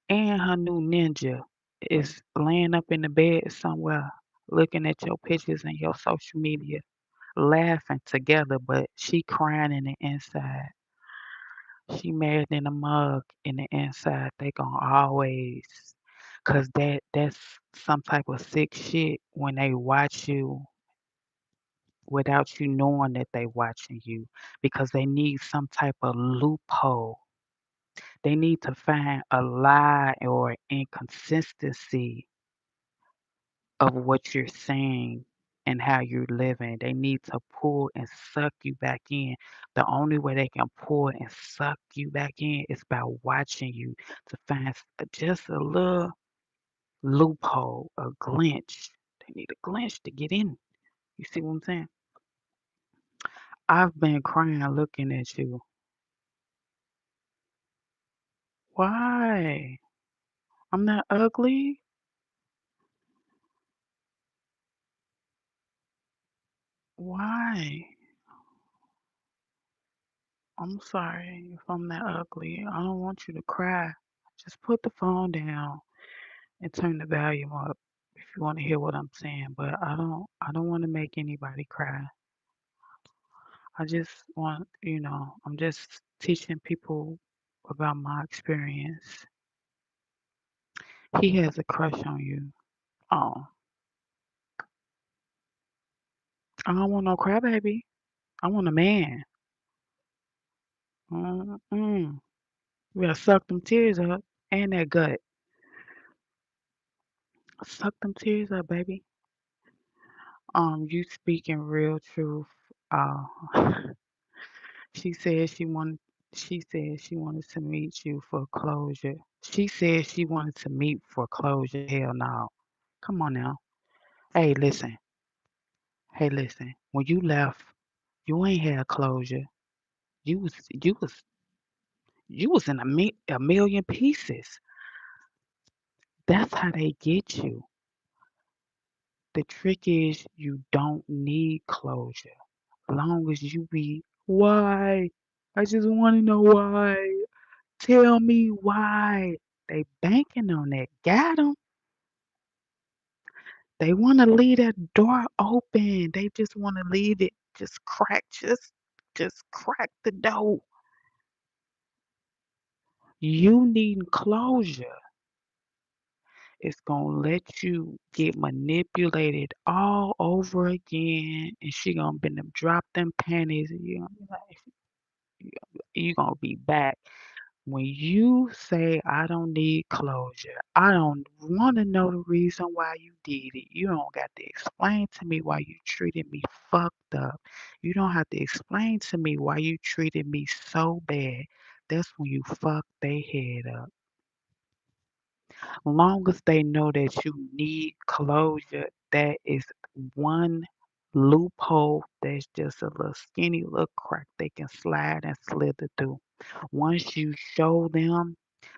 S1: and her new ninja is laying up in the bed somewhere looking at your pictures and your social media. laughing together, but she crying in the inside. She mad in the mug in the inside. They gonna always, cause that's some type of sick shit when they watch you without you knowing that they watching you, because they need some type of loophole. They need to find a lie or inconsistency of what you're saying and how you're living. They need to pull and suck you back in. The only way they can pull and suck you back in is by watching you, to find just a little loophole, a glitch. They need a glitch to get in. You see what I'm saying? I've been crying looking at you. Why? I'm not ugly? Why? I'm sorry if I'm that ugly. I don't want you to cry. Just put the phone down and turn the volume up if you want to hear what I'm saying. But I don't want to make anybody cry. I just want, I'm just teaching people about my experience. He has a crush on you. Oh, I don't want no crybaby. I want a man. Mm-mm. We gotta suck them tears up and that gut. Suck them tears up, baby. You speaking real truth. Uh, she said she wanted to meet you for closure. She said she wanted to meet for closure. Hell no. Come on now. Hey, listen. Hey, listen. When you left, you ain't had closure. You was you was you was in a million pieces. That's how they get you. The trick is you don't need closure. Long as you be, why? I just want to know why. Tell me why. They banking on that. Got 'em. They want to leave that door open. They just want to leave it just crack. Just crack the door. You need closure. It's gonna let you get manipulated all over again, and she gonna been them drop them panties, and you gonna be like, you gonna be back. When you say, I don't need closure, I don't want to know the reason why you did it. You don't got to explain to me why you treated me fucked up. You don't have to explain to me why you treated me so bad. That's when you fuck their head up. Long as they know that you need closure, that is one loophole that's just a little skinny little crack they can slide and slither through. Once you show them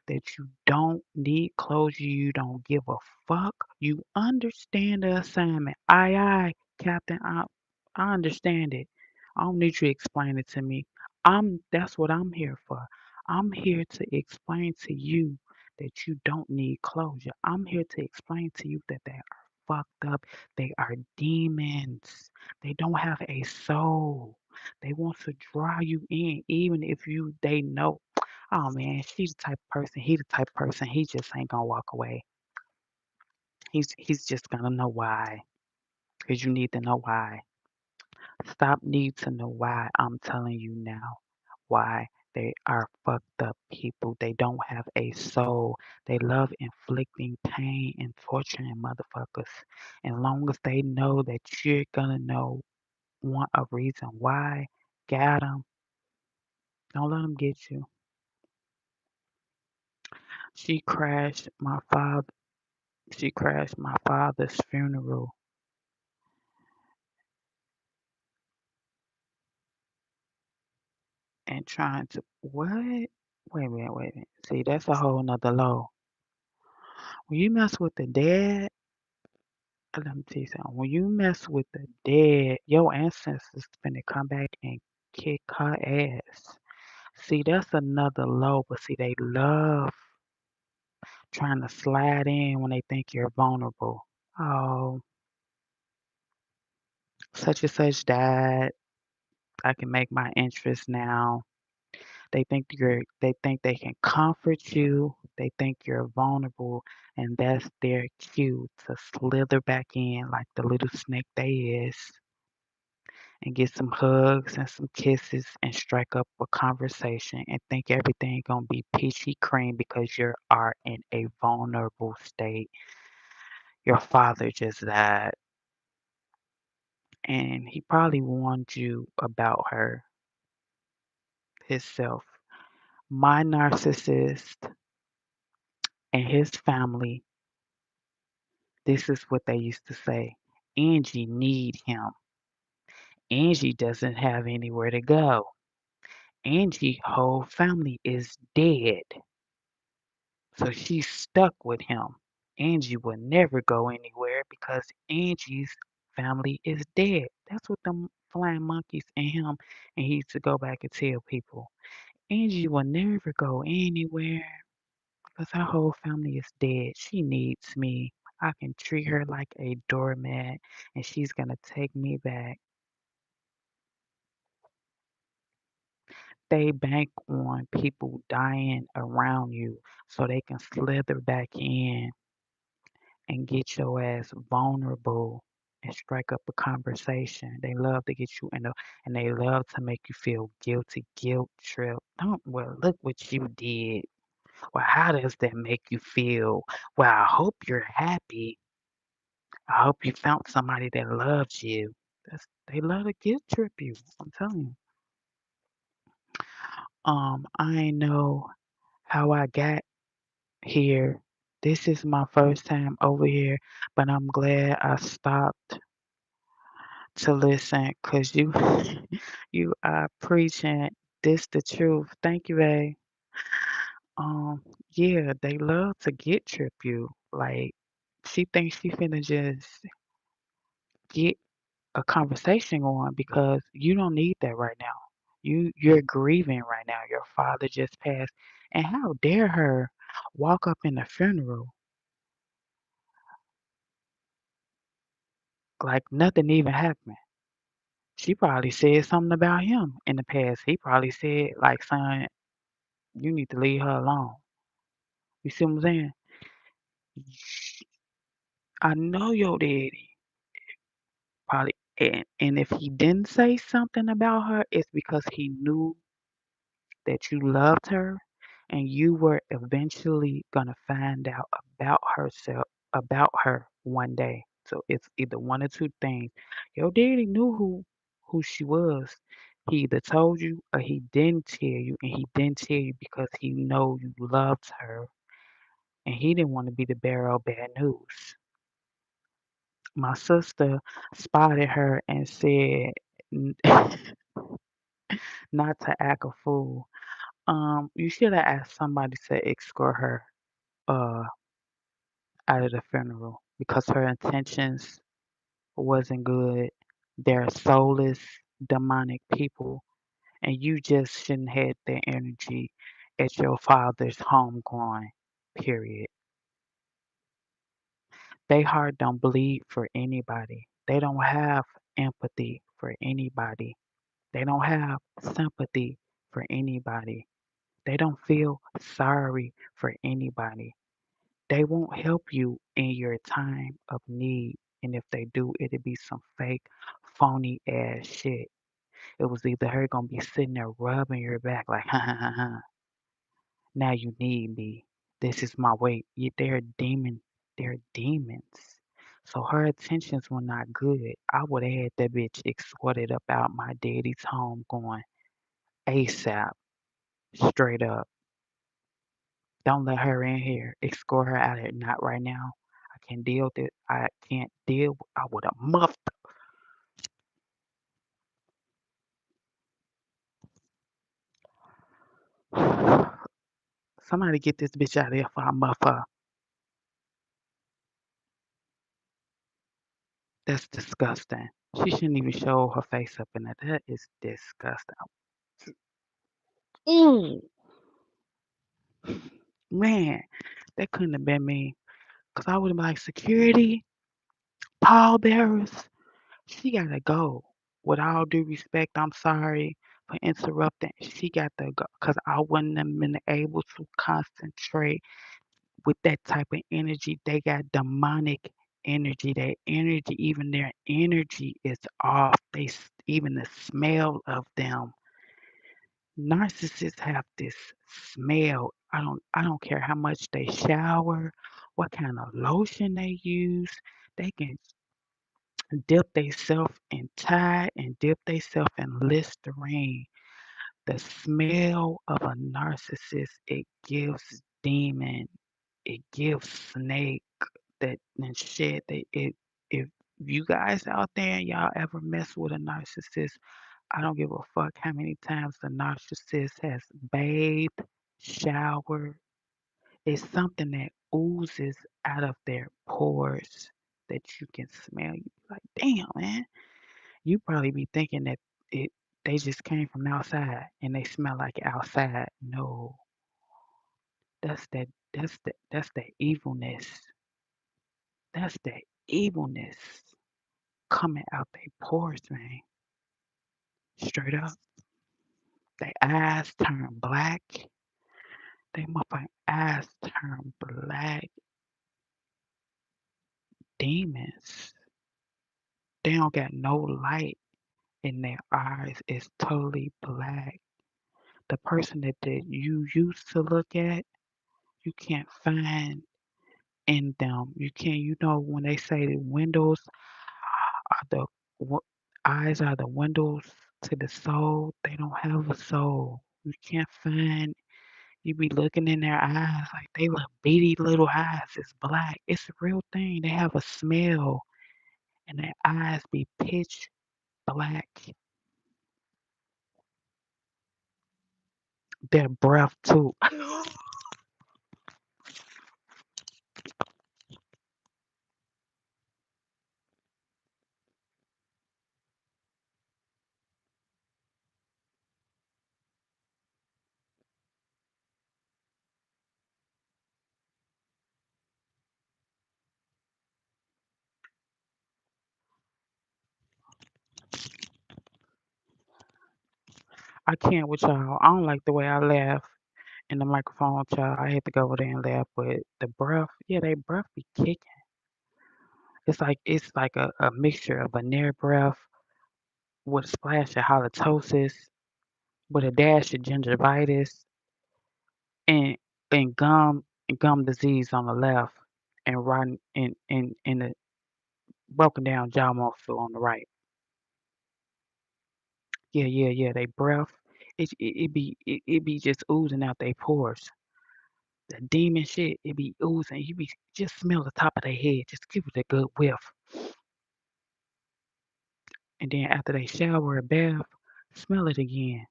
S1: that you don't need closure, you don't give a fuck, you understand the assignment. Aye, Captain, I understand it. I don't need you to explain it to me. That's what I'm here for. I'm here to explain to you that you don't need closure. I'm here to explain to you that they are fucked up. They are demons. They don't have a soul. They want to draw you in, even if they know, oh man, she's the type of person, he the type of person, he just ain't gonna walk away. He's just gonna know why. Because you need to know why. Stop need to know why. I'm telling you now why. They are fucked up people. They don't have a soul. They love inflicting pain and torturing motherfuckers. And long as they know that you're gonna want a reason why, got them. Don't let them get you. She crashed my father. She crashed my father's funeral and trying to what? Wait a minute, wait a minute. See, that's a whole nother low. When you mess with the dead, let me tell you something. When you mess with the dead, your ancestors finna come back and kick her ass. See, that's another low, but see, they love trying to slide in when they think you're vulnerable. Oh, such and such died. I can make my interest now. They think they can comfort you. They think you're vulnerable, and that's their cue to slither back in like the little snake they is and get some hugs and some kisses and strike up a conversation and think everything gonna be peachy cream because you are in a vulnerable state. Your father just died, and he probably warned you about her himself. My narcissist and his family, this is what they used to say. Angie need him. Angie doesn't have anywhere to go. Angie whole family is dead. So she's stuck with him. Angie will never go anywhere because Angie's family is dead. That's what them flying monkeys and him and he used to go back and tell people. Angie will never go anywhere because her whole family is dead. She needs me. I can treat her like a doormat and she's gonna take me back. They bank on people dying around you so they can slither back in and get your ass vulnerable and strike up a conversation. They love to get you in a and they love to make you feel guilty, guilt trip. Don't well look what you did. Well, how does that make you feel? Well, I hope you're happy. I hope you found somebody that loves you. They love to guilt trip you. I'm telling you. I know how I got here. This is my first time over here, but I'm glad I stopped to listen because you you are preaching this the truth. Thank you, babe. Um, yeah, they love to get trip you. Like she thinks she finna just get a conversation going because you don't need that right now. You're grieving right now. Your father just passed. And how dare her walk up in the funeral like nothing even happened. She probably said something about him in the past. He probably said like, son, you need to leave her alone. You see what I'm saying? I know your daddy probably, and if he didn't say something about her, it's because he knew that you loved her, and you were eventually gonna find out about her one day. So it's either one or two things. Your daddy knew who she was. He either told you or he didn't tell you, and he didn't tell you because he know you loved her, and he didn't want to be the bearer of bad news. My sister spotted her and said n- not to act a fool. You should have asked somebody to escort her uh out of the funeral because her intentions wasn't good. They're soulless, demonic people, and you just shouldn't have their energy at your father's homegoing. Period. They heart don't bleed for anybody. They don't have empathy for anybody. They don't have sympathy for anybody. They don't feel sorry for anybody. They won't help you in your time of need. And if they do, it'll be some fake, phony ass shit. It was either her gonna be sitting there rubbing your back like, ha ha ha ha, now you need me. This is my way. They're demon. They're demons. So her intentions were not good. I would have had that bitch escorted up out my daddy's home going ASAP, straight up. Don't let her in here. Escort her out of here. Not right now. I can't deal with it. I can't deal. I would have muffed. Somebody get this bitch out of here before I muff her. That's disgusting. She shouldn't even show her face up in that. That is disgusting. Ooh, man, that couldn't have been me. Cause I would have been like, security, pallbearers, She gotta go. With all due respect, I'm sorry for interrupting. She got to go because I wouldn't have been able to concentrate with that type of energy. They got demonic energy. That energy, even their energy is off. Even the smell of them. Narcissists have this smell. I don't care how much they shower, what kind of lotion they use. They can dip theyself in Tide and dip theyself in Listerine. The smell of a narcissist, it gives demon, it gives snake, that and shit. If you guys out there and y'all ever mess with a narcissist, I don't give a fuck how many times the narcissist has bathed, showered. It's something that oozes out of their pores that you can smell. You be like, damn, man. You probably be thinking that it they just came from outside and they smell like outside. No, that's the evilness. That's the evilness coming out their pores, man. Straight up. Their eyes turn black. They motherfucking eyes turn black. Demons. They don't got no light in their eyes. It's totally black. The person that you used to look at, you can't find in them. You can't, when they say the windows are eyes are the windows to the soul, they don't have a soul. You can't find, you be looking in their eyes like they look beady little eyes. It's black. It's a real thing. They have a smell and their eyes be pitch black. Their breath too. I can't with y'all. I don't like the way I laugh in the microphone with y'all. I had to go over there and laugh, but the breath, yeah, they breath be kicking. It's like a mixture of a near breath with a splash of halitosis, with a dash of gingivitis, and and gum disease on the left, and rotten in the broken down jaw muscle on the right. Yeah, yeah, yeah. They breath, it be just oozing out their pores. The demon shit, it be oozing. You be just smell the top of their head. Just give it a good whiff. And then after they shower or bath, smell it again.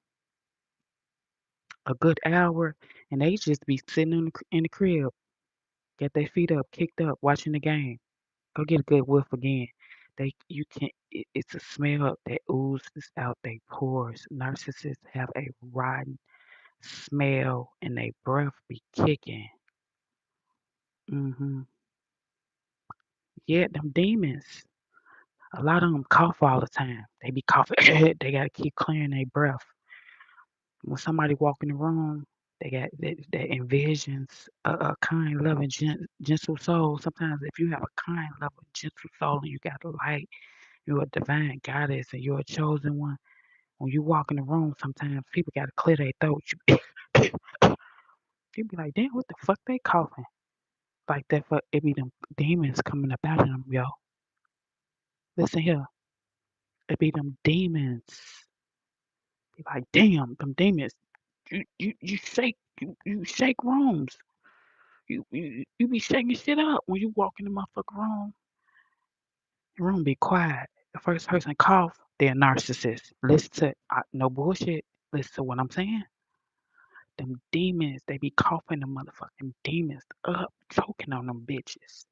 S1: A good hour, and they just be sitting in the crib, got their feet up, kicked up, watching the game. Go get a good whiff again. You can't. It's a smell that oozes out their pores. Narcissists have a rotten smell, and they breath be kicking. Hmm. Yeah, them demons. A lot of them cough all the time. They be coughing. They gotta keep clearing their breath. When somebody walk in the room, they got that envisions a kind, loving, gentle soul. Sometimes, if you have a kind, loving, gentle soul, and you got a light, you're a divine goddess, and you're a chosen one. When you walk in the room, sometimes people gotta clear their throat. You be like, damn, what the fuck they coughing like that? For it be them demons coming up out of them, yo. Listen here, it be them demons. Be like, damn, them demons. You shake you shake rooms. You be shaking shit up when you walk in the motherfucking room. The room be quiet. The first person cough, they're a narcissist. Listen to no bullshit. Listen to what I'm saying. Them demons, they be coughing the motherfucking demons up, choking on them bitches.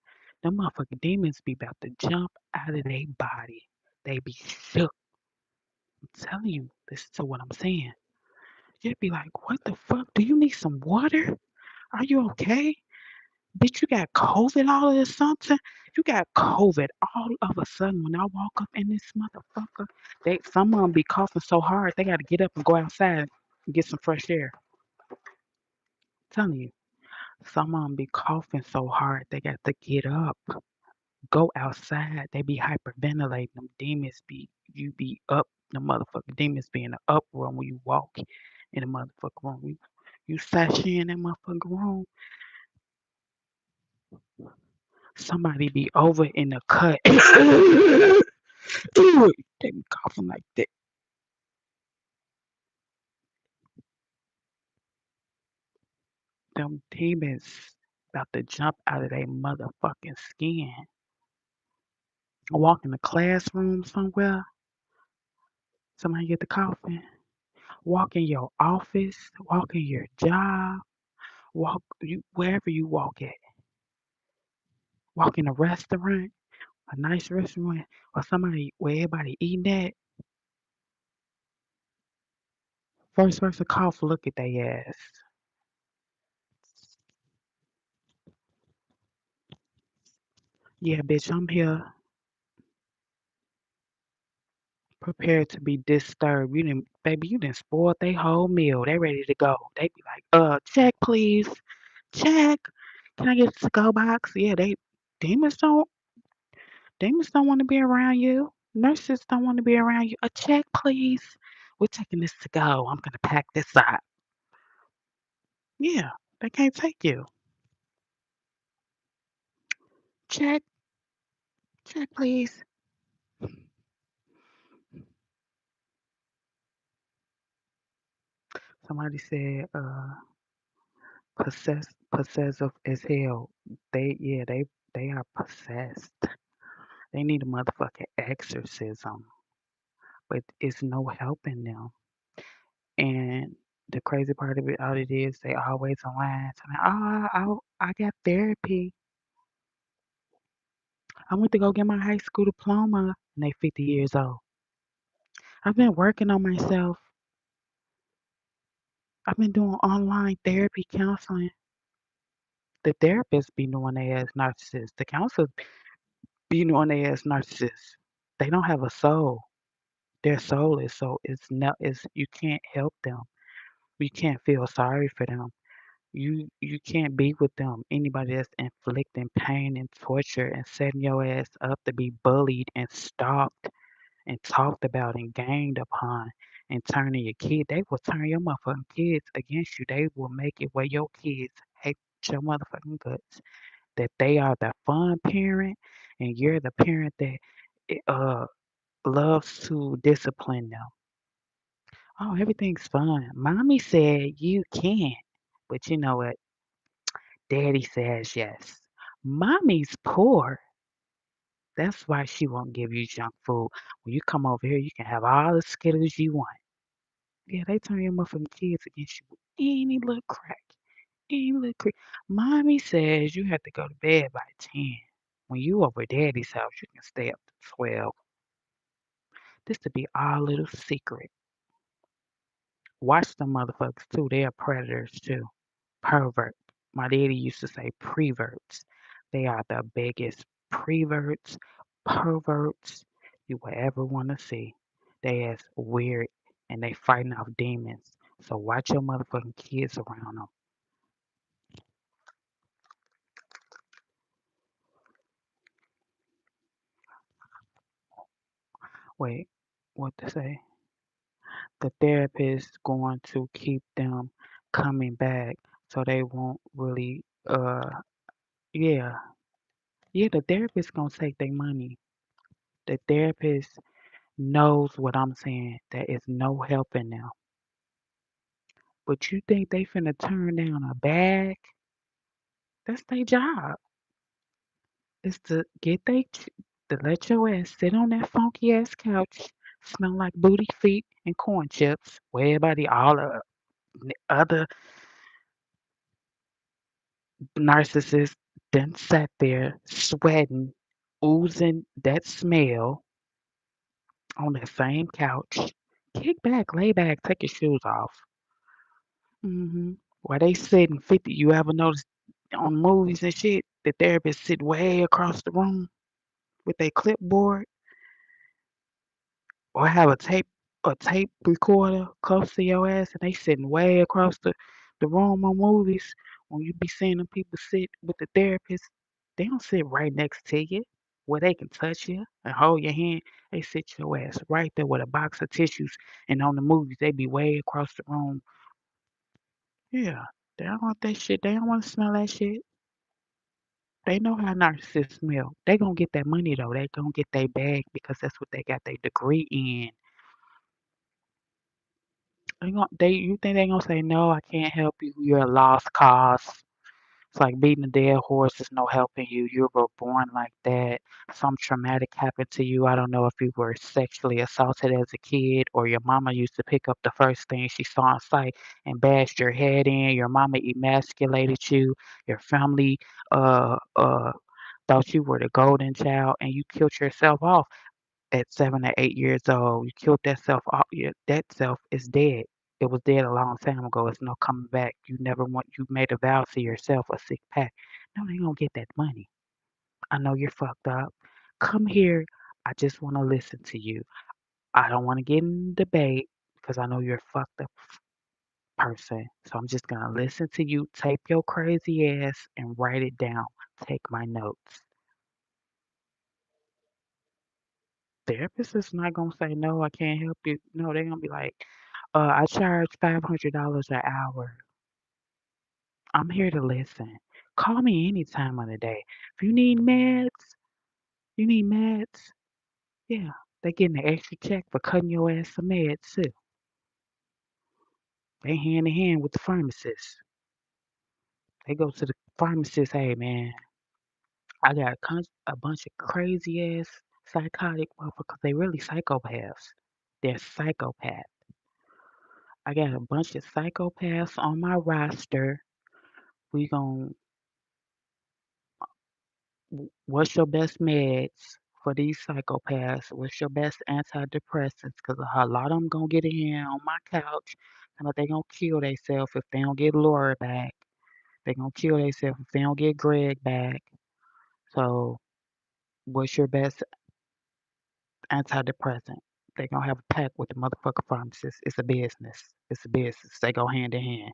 S1: Them motherfucking demons be about to jump out of their body. They be shook. I'm telling you, listen to what I'm saying. You'd be like, what the fuck? Do you need some water? Are you okay? Bitch, you got COVID all of a sudden. You got COVID all of a sudden. When I walk up in this motherfucker, some of them be coughing so hard they got to get up and go outside and get some fresh air. I'm telling you, some of them be coughing so hard they got to get up, go outside. They be hyperventilating. Them demons be you be up. The motherfucking demons be in the uproar when you walk in the motherfucking room. You sashay in that motherfucking room. Somebody be over in the cut. They be coughing like that. Them demons about to jump out of their motherfucking skin. Walk in the classroom somewhere. Somebody get the coughing. Walk in your office. Walk in your job. Walk you wherever you walk at. Walk in a restaurant, a nice restaurant, or somebody where everybody eating at. First person cough, look at their ass. Yeah, bitch, I'm here prepared to be disturbed. You didn't, baby, you didn't spoil their whole meal. They ready to go. They be like, check please, check. Can I get a to-go box? Yeah, demons don't demons don't want to be around you. Nurses don't want to be around you. A check please. We're taking this to go. I'm gonna pack this up. Yeah, they can't take you. Check, check please. Somebody said, possessive as hell. They are possessed. They need a motherfucking exorcism, but it's no helping them. And the crazy part of it is they always online telling, I got therapy. I went to go get my high school diploma, and they 50 years old. I've been working on myself. I've been doing online therapy counseling. The therapists be knowing they as narcissists. The counselors be knowing they as narcissists. They don't have a soul. Their soul is so it's you can't help them. You can't feel sorry for them. You can't be with them. Anybody that's inflicting pain and torture and setting your ass up to be bullied and stalked and talked about and ganged upon and turning your kid, they will turn your motherfucking kids against you. They will make it where your kids hate your motherfucking guts. That they are the fun parent and you're the parent that uh loves to discipline them. Oh, everything's fun. Mommy said you can't. But you know what? Daddy says yes. Mommy's poor. That's why she won't give you junk food. When you come over here, you can have all the Skittles you want. Yeah, they turn your motherfucking kids against you with any little crack. Any little crack. Mommy says you have to go to bed by 10. When you over at daddy's house, you can stay up to 12. This to be our little secret. Watch them motherfuckers too. They are predators too. Pervert. My daddy used to say preverts. They are the biggest preverts, perverts you will ever want to see. They as weird and they fighting off demons. So watch your motherfucking kids around them. Wait, what to say? The therapist going to keep them coming back so they won't really yeah. Yeah, the therapist gonna take their money. The therapist knows what I'm saying. There is no helping them. But you think they finna turn down a bag? That's their job. Is to get to let your ass sit on that funky ass couch, smell like booty feet and corn chips, where everybody, all the other narcissists, then sat there sweating, oozing that smell on that same couch. Kick back, lay back, take your shoes off. While they sitting 50, you ever notice? on movies and shit, the therapist sit way across the room with a clipboard or have a tape recorder close to your ass and they sitting way across the room on movies. When you be seeing them people sit with the therapist, they don't sit right next to you where they can touch you and hold your hand. They sit your ass right there with a box of tissues and on the movies they be way across the room. Yeah. They don't want that shit. They don't want to smell that shit. They know how narcissists smell. They gonna get that money though. They gonna get their bag because that's what they got their degree in. You think they gonna say no? I can't help you. You're a lost cause. It's like beating a dead horse is no helping you. You were born like that. Some traumatic happened to you. I don't know if you were sexually assaulted as a kid or your mama used to pick up the first thing she saw in sight and bashed your head in. Your mama emasculated you. Your family thought you were the golden child and you killed yourself off at 7 or 8 years old. You killed that self off. That self is dead. It was dead a long time ago. It's no coming back. You made a vow to yourself, a sick pack. No, they gonna get that money. I know you're fucked up. Come here. I just want to listen to you. I don't want to get in debate because I know you're a fucked up person. So I'm just gonna listen to you. Tape your crazy ass and write it down. Take my notes. Therapist is not gonna say no, I can't help you. No, they're gonna be like, I charge $500 an hour. I'm here to listen. Call me any time of the day. If you need meds, yeah, they getting an extra check for cutting your ass some meds too. They hand in hand with the pharmacist. They go to the pharmacist, hey man, I got a bunch of crazy ass psychotic motherfuckers. They really psychopaths. They're psychopaths. I got a bunch of psychopaths on my roster. We gon' what's your best meds for these psychopaths? What's your best antidepressants? Because a lot of them gonna get in here on my couch, and they gonna kill themselves if they don't get Laura back. They gonna kill themselves if they don't get Greg back. So, what's your best antidepressant? They gonna have a pact with the motherfucker pharmacist. It's a business. It's a business. They go hand in hand.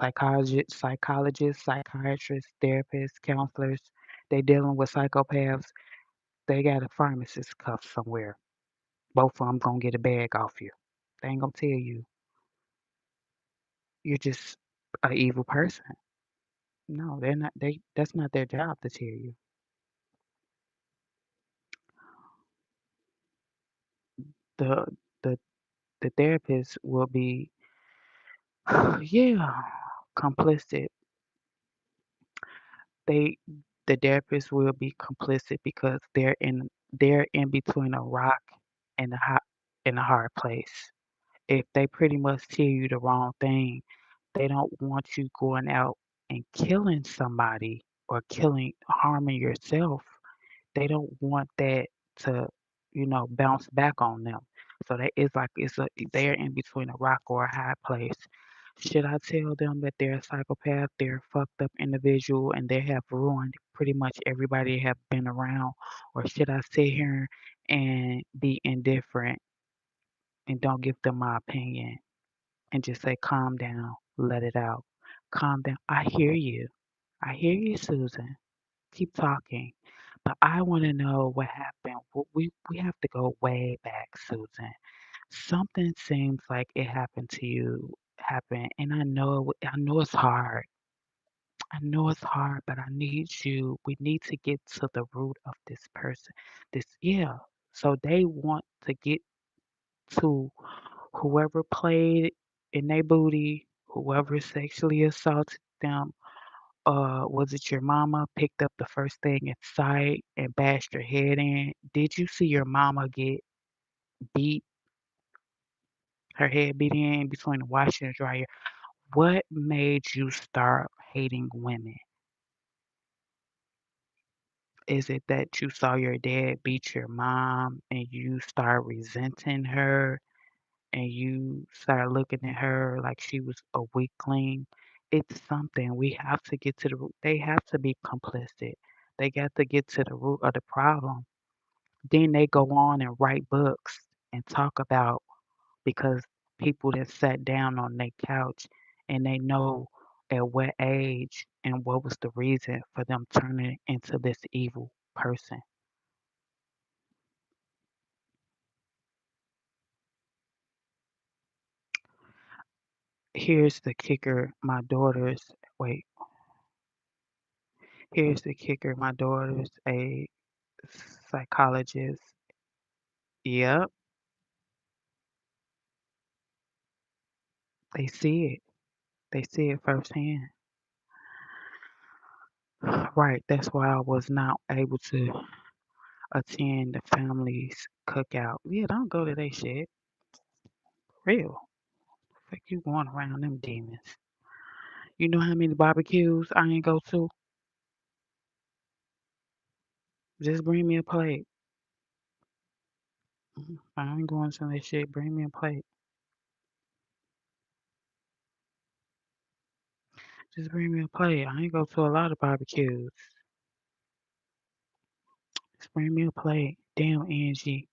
S1: Psychologists, psychiatrists, therapists, counselors, they dealing with psychopaths. They got a pharmacist cuff somewhere. Both of them gonna get a bag off you. They ain't gonna tell you you're just a evil person. No, they're not. That's not their job to tell you. The the the therapist will be, yeah, complicit. They the therapist will be complicit because they're in between a rock and a hard place. If they pretty much tell you the wrong thing, they don't want you going out and killing somebody or harming yourself. They don't want that to, bounce back on them. So they're in between a rock or a high place. Should I tell them that they're a psychopath, they're a fucked up individual, and they have ruined pretty much everybody they have been around? Or should I sit here and be indifferent and don't give them my opinion and just say, calm down, let it out. Calm down. I hear you. I hear you, Susan. Keep talking. But I want to know what happened. We have to go way back, Susan. Something seems like it happened to you, and I know it's hard. I know it's hard, but we need to get to the root of this person. Yeah. So they want to get to whoever played in their booty, whoever sexually assaulted them. Was it your mama picked up the first thing in sight and bashed her head in? Did you see your mama get beat, her head beat in between the washer and dryer? What made you start hating women? Is it that you saw your dad beat your mom and you start resenting her and you start looking at her like she was a weakling It's something we have to get to the root. They have to be complicit. They got to get to the root of the problem. Then they go on and write books and talk about because people that sat down on their couch and they know at what age and what was the reason for them turning into this evil person. Here's the kicker, my daughter's wait, here's the kicker, my daughter's a psychologist. Yep, they see it. They see it firsthand. Right, that's why I was not able to attend the family's cookout. Yeah, don't go to that shit. Real. Fuck you going around them demons. You know how many barbecues I ain't go to? Just bring me a plate. I ain't going to that shit. Bring me a plate. Just bring me a plate. I ain't go to a lot of barbecues. Just bring me a plate. Damn, Angie.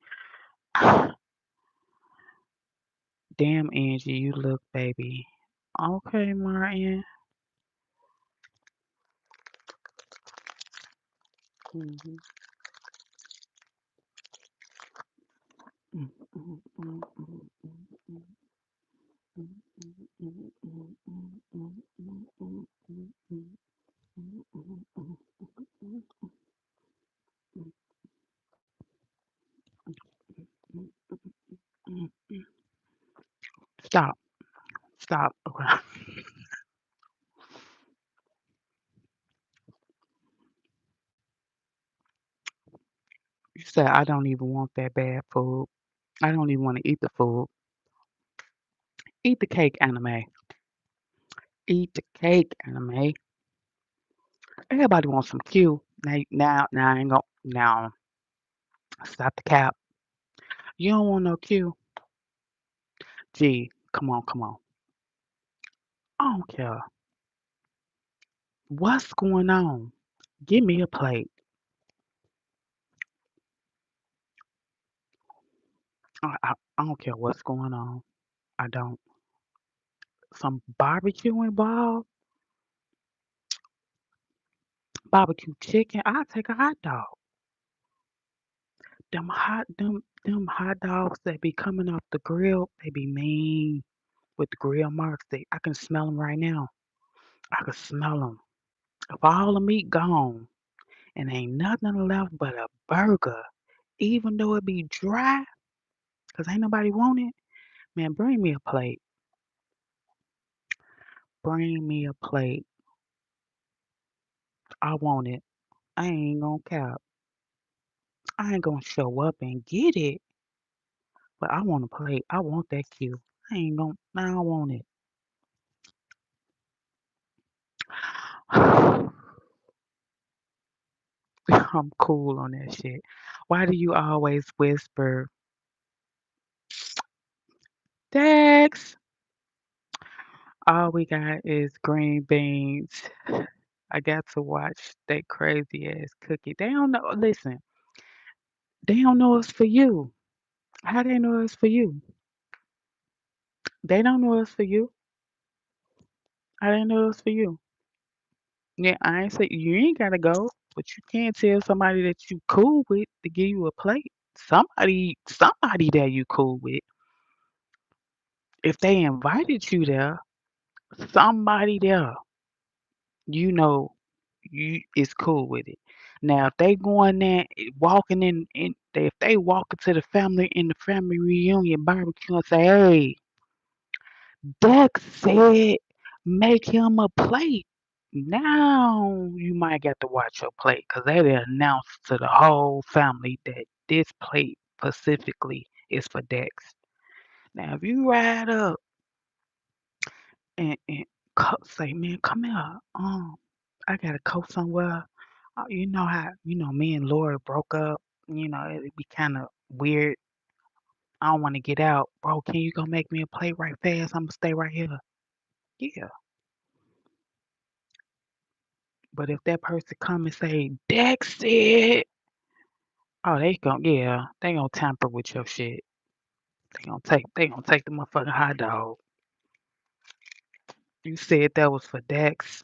S1: Damn, Angie, you look, baby. Okay, Martin. Mhm. Mm, mm, mm, mm, mm, mm, mm, mm, mm, mm, mm, mm, mm, mm, mm, mm, mm, mm, mm, mm. Stop. Stop. Okay. You said I don't even want that bad food. I don't even want to eat the food. Eat the cake, anime. Eat the cake, anime. Everybody wants some Q. Now, I ain't gonna. Now, stop the cap. You don't want no Q. Gee, come on, come on. I don't care. What's going on? Give me a plate. I don't care what's going on. I don't. Some barbecue involved? Barbecue chicken? I'll take a hot dog. Them hot dogs that be coming off the grill, they be mean with the grill marks. I can smell them right now. I can smell them. If all the meat gone and ain't nothing left but a burger, even though it be dry, 'cause ain't nobody want it, man, bring me a plate. Bring me a plate. I want it. I ain't gonna cap. I ain't gonna show up and get it, but I want a plate. I want that cue. I ain't gonna. Nah, I want it. I'm cool on that shit. Why do you always whisper, Dex? All we got is green beans. I got to watch that crazy ass cookie. They don't know. Listen, they don't know it's for you. How they know it's for you? They don't know it's for you. How they know it's for you? Yeah, I ain't say you ain't gotta go, but you can't tell somebody that you cool with to give you a plate. Somebody that you cool with. If they invited you there, somebody there, you know, you is cool with it. Now, if they going there, walking if they walk into the family in the family reunion barbecue and say, "Hey, Dex said make him a plate." Now you might get to watch your plate because they done announced to the whole family that this plate specifically is for Dex. Now, if you ride up and say, "Man, come here, I got to go somewhere." You know how me and Laura broke up. It'd be kind of weird. I don't want to get out, bro. Can you go make me a plate right fast? I'm gonna stay right here. Yeah, But if that person come and say, Dex said, oh, they gonna tamper with your shit. They gonna take the motherfucking hot dog. You said that was for Dex.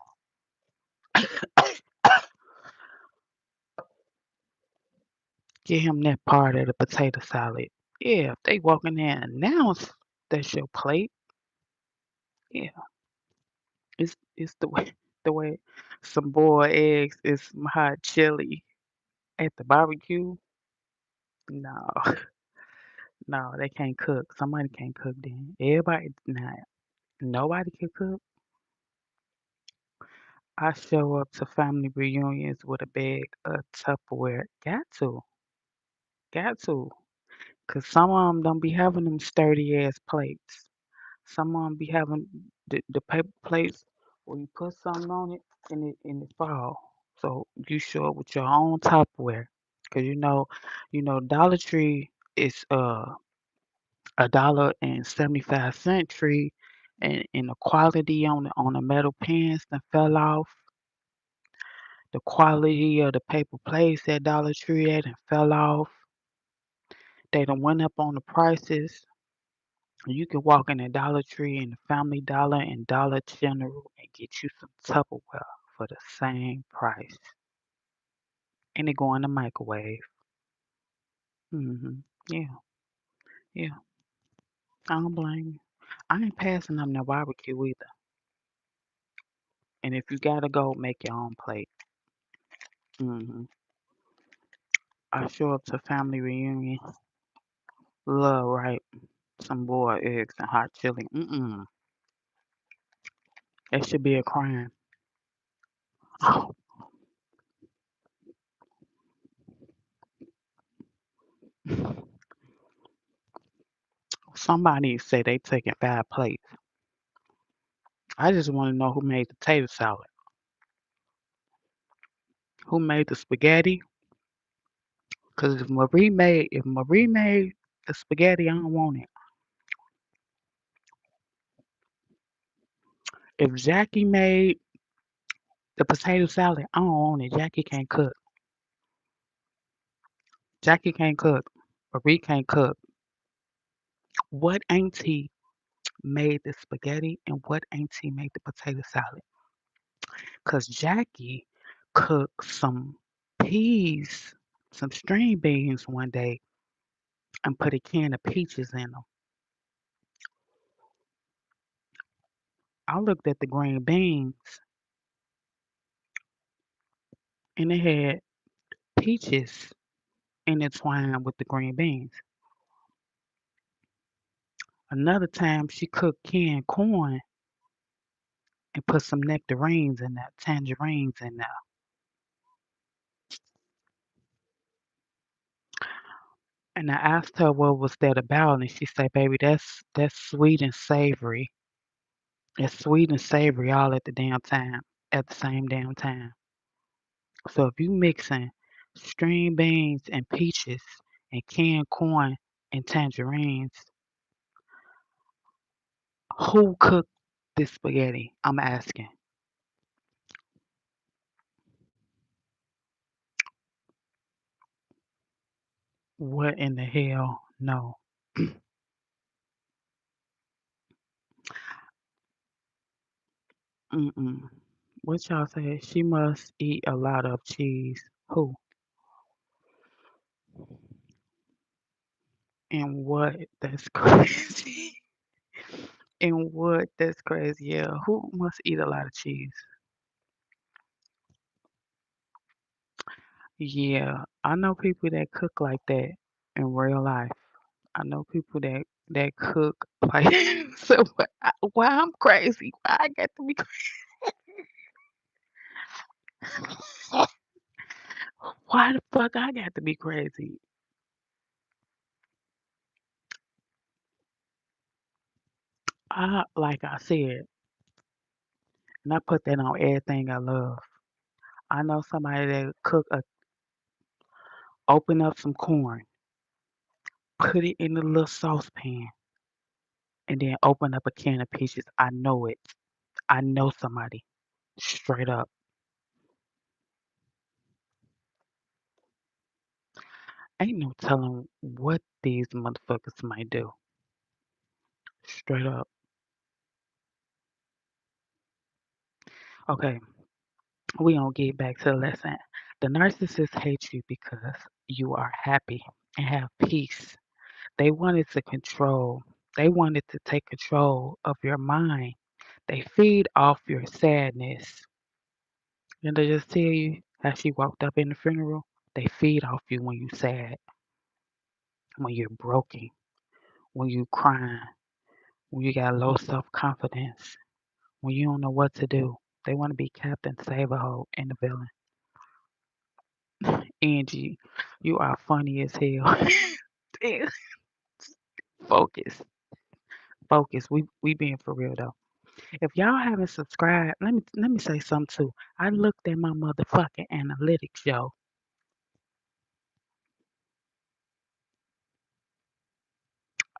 S1: Get him that part of the potato salad. Yeah, if they walk in there and announce that's your plate, yeah, it's the way the way some boiled eggs is some hot chili at the barbecue. No, no, they can't cook. Somebody can't cook then. Everybody not nobody can cook. I show up to family reunions with a bag of Tupperware. Got to, 'cause some of them don't be having them sturdy ass plates. Some of them be having the paper plates where you put something on it and it fall. So you show up with your own Tupperware, 'cause Dollar Tree is $1.75 tree, and the quality on the metal pans that fell off. The quality of the paper plates at Dollar Tree had done fell off. They done went up on the prices. You can walk in a Dollar Tree and Family Dollar and Dollar General and get you some Tupperware for the same price. And it go in the microwave. Yeah, yeah. I don't blame you. I ain't passing up no barbecue either. And if you gotta go, make your own plate. hmm I show up to family reunion. Love, right? Some boiled eggs and hot chili. That should be a crime. Somebody say they taking 5 plates. I just want to know who made the potato salad, who made the spaghetti. Cause if Marie made the spaghetti, I don't want it. If Jackie made the potato salad, I don't want it. Jackie can't cook. Jackie can't cook. Marie can't cook. What auntie made the spaghetti and what auntie made the potato salad? Cause Jackie cooked some peas, some string beans one day and put a can of peaches in them. I looked at the green beans and it had peaches intertwined with the green beans. Another time she cooked canned corn and put some nectarines in there, tangerines in there. And I asked her what was that about, and she said, "Baby, that's sweet and savory. It's sweet and savory all at the damn time, at the same damn time. So if you mixing string beans and peaches and canned corn and tangerines, who cooked this spaghetti?" I'm asking. What in the hell? No. Mm-mm. What y'all say? She must eat a lot of cheese. Who? And what? That's crazy. And what? That's crazy. Yeah. Who must eat a lot of cheese? Yeah. I know people that cook like that in real life. I know people that cook like so. Why I'm crazy? Why I got to be crazy? Why the fuck I got to be crazy? Like I said, and I put that on everything I love. I know somebody that open up some corn, put it in a little saucepan, and then open up a can of peaches. I know it. I know somebody. Straight up. Ain't no telling what these motherfuckers might do. Straight up. Okay, we gonna get back to the lesson. The narcissist hates you because you are happy and have peace. They wanted to control. They wanted to take control of your mind. They feed off your sadness. And they just tell you how she walked up in the funeral. They feed off you when you sad, when you're broken, when you crying, when you got low self confidence, when you don't know what to do. They want to be Captain Saberho in the villain. Angie, you are funny as hell. Damn, focus, focus. We being for real though. If y'all haven't subscribed, let me say something too. I looked at my motherfucking analytics, yo.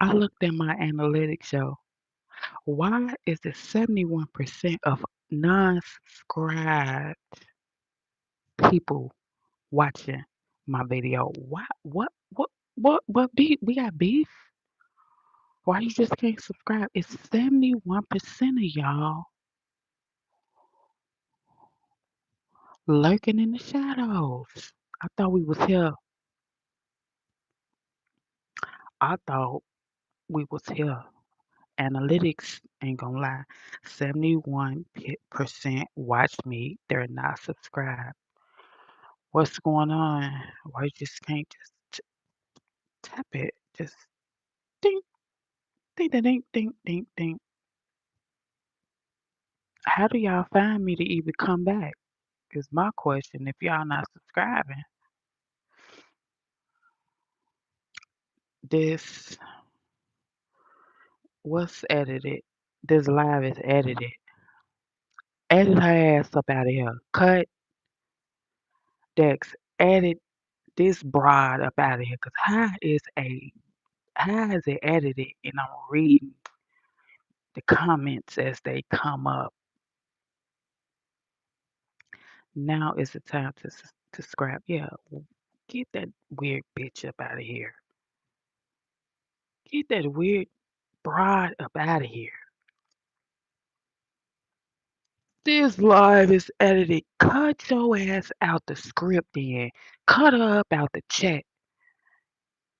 S1: I looked at my analytics, yo. Why is it 71% of non-subscribed people watching my video? What beef? We got beef? Why you just can't subscribe? It's 71% of y'all lurking in the shadows. I thought we was here. I thought we was here. Analytics ain't gonna lie. 71% watch me. They're not subscribed. What's going on? Why you just can't just tap it? Just ding, ding, ding, ding, ding, ding, ding. How do y'all find me to even come back? Is my question. If y'all not subscribing, this what's edited? This live is edited. Edit her ass up out of here. Cut Dex. Edit this broad up out of here. Cause how is it edited? And I'm reading the comments as they come up. Now is the time to scrap. Yeah, get that weird bitch up out of here. Get that weird broad up out of here. This live is edited. Cut your ass out the script then. Cut her up out the chat.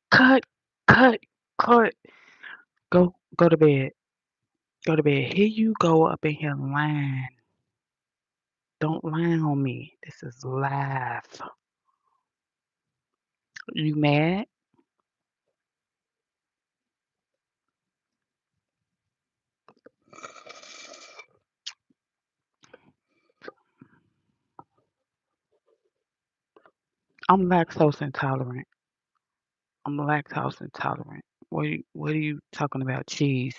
S1: Cut, cut, cut. Go to bed. Go to bed. Here you go up in here lying. Don't lie on me. This is live. You mad? I'm lactose intolerant. I'm lactose intolerant. What are you talking about? Cheese.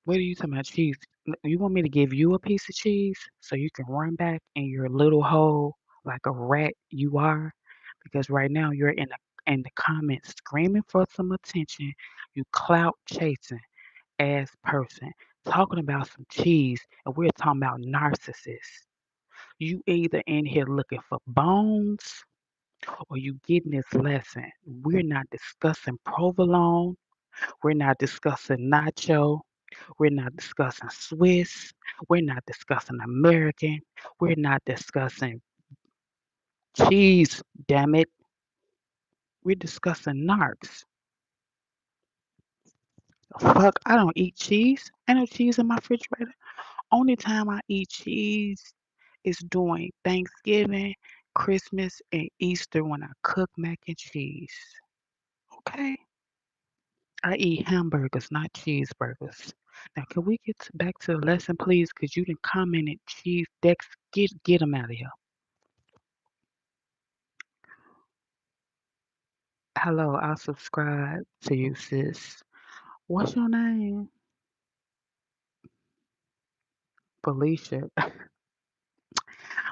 S1: What are you talking about? Cheese. You want me to give you a piece of cheese so you can run back in your little hole like a rat you are? Because right now you're in the comments screaming for some attention. You clout chasing ass person talking about some cheese and we're talking about narcissists. You either in here looking for bones or you getting this lesson. We're not discussing provolone. We're not discussing nacho. We're not discussing Swiss. We're not discussing American. We're not discussing cheese, damn it. We're discussing narcs. Fuck, I don't eat cheese. Ain't no cheese in my refrigerator. Only time I eat cheese is during Thanksgiving, Christmas, and Easter when I cook mac and cheese. Okay? I eat hamburgers, not cheeseburgers. Now, can we back to the lesson, please? Because you didn't commented cheese. Dex, get them out of here. Hello, I'll subscribe to you, sis. What's your name? Felicia.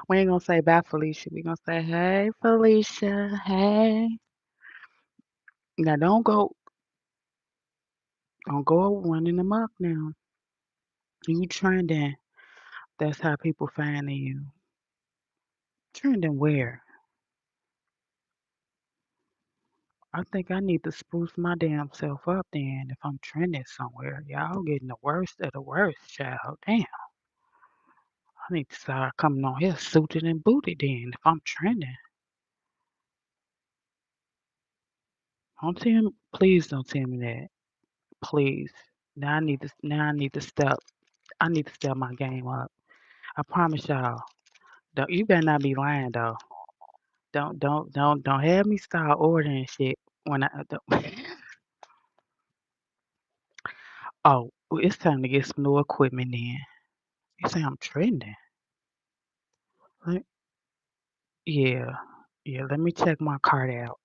S1: We ain't gonna say bye, Felicia. We gonna say, hey, Felicia. Hey. Now, don't go running amok now. You trending. That's how people finding you. Trending where? I think I need to spruce my damn self up then if I'm trending somewhere. Y'all getting the worst of the worst, child. Damn. I need to start coming on here suited and booted then if I'm trending. Don't tell me, please don't tell me that. Please. I need to step my game up. I promise y'all. You better not be lying though. Don't have me start ordering shit when I don't. Oh, well, it's time to get some new equipment in. You say I'm trending? Let- Yeah, yeah. Let me check my cart out.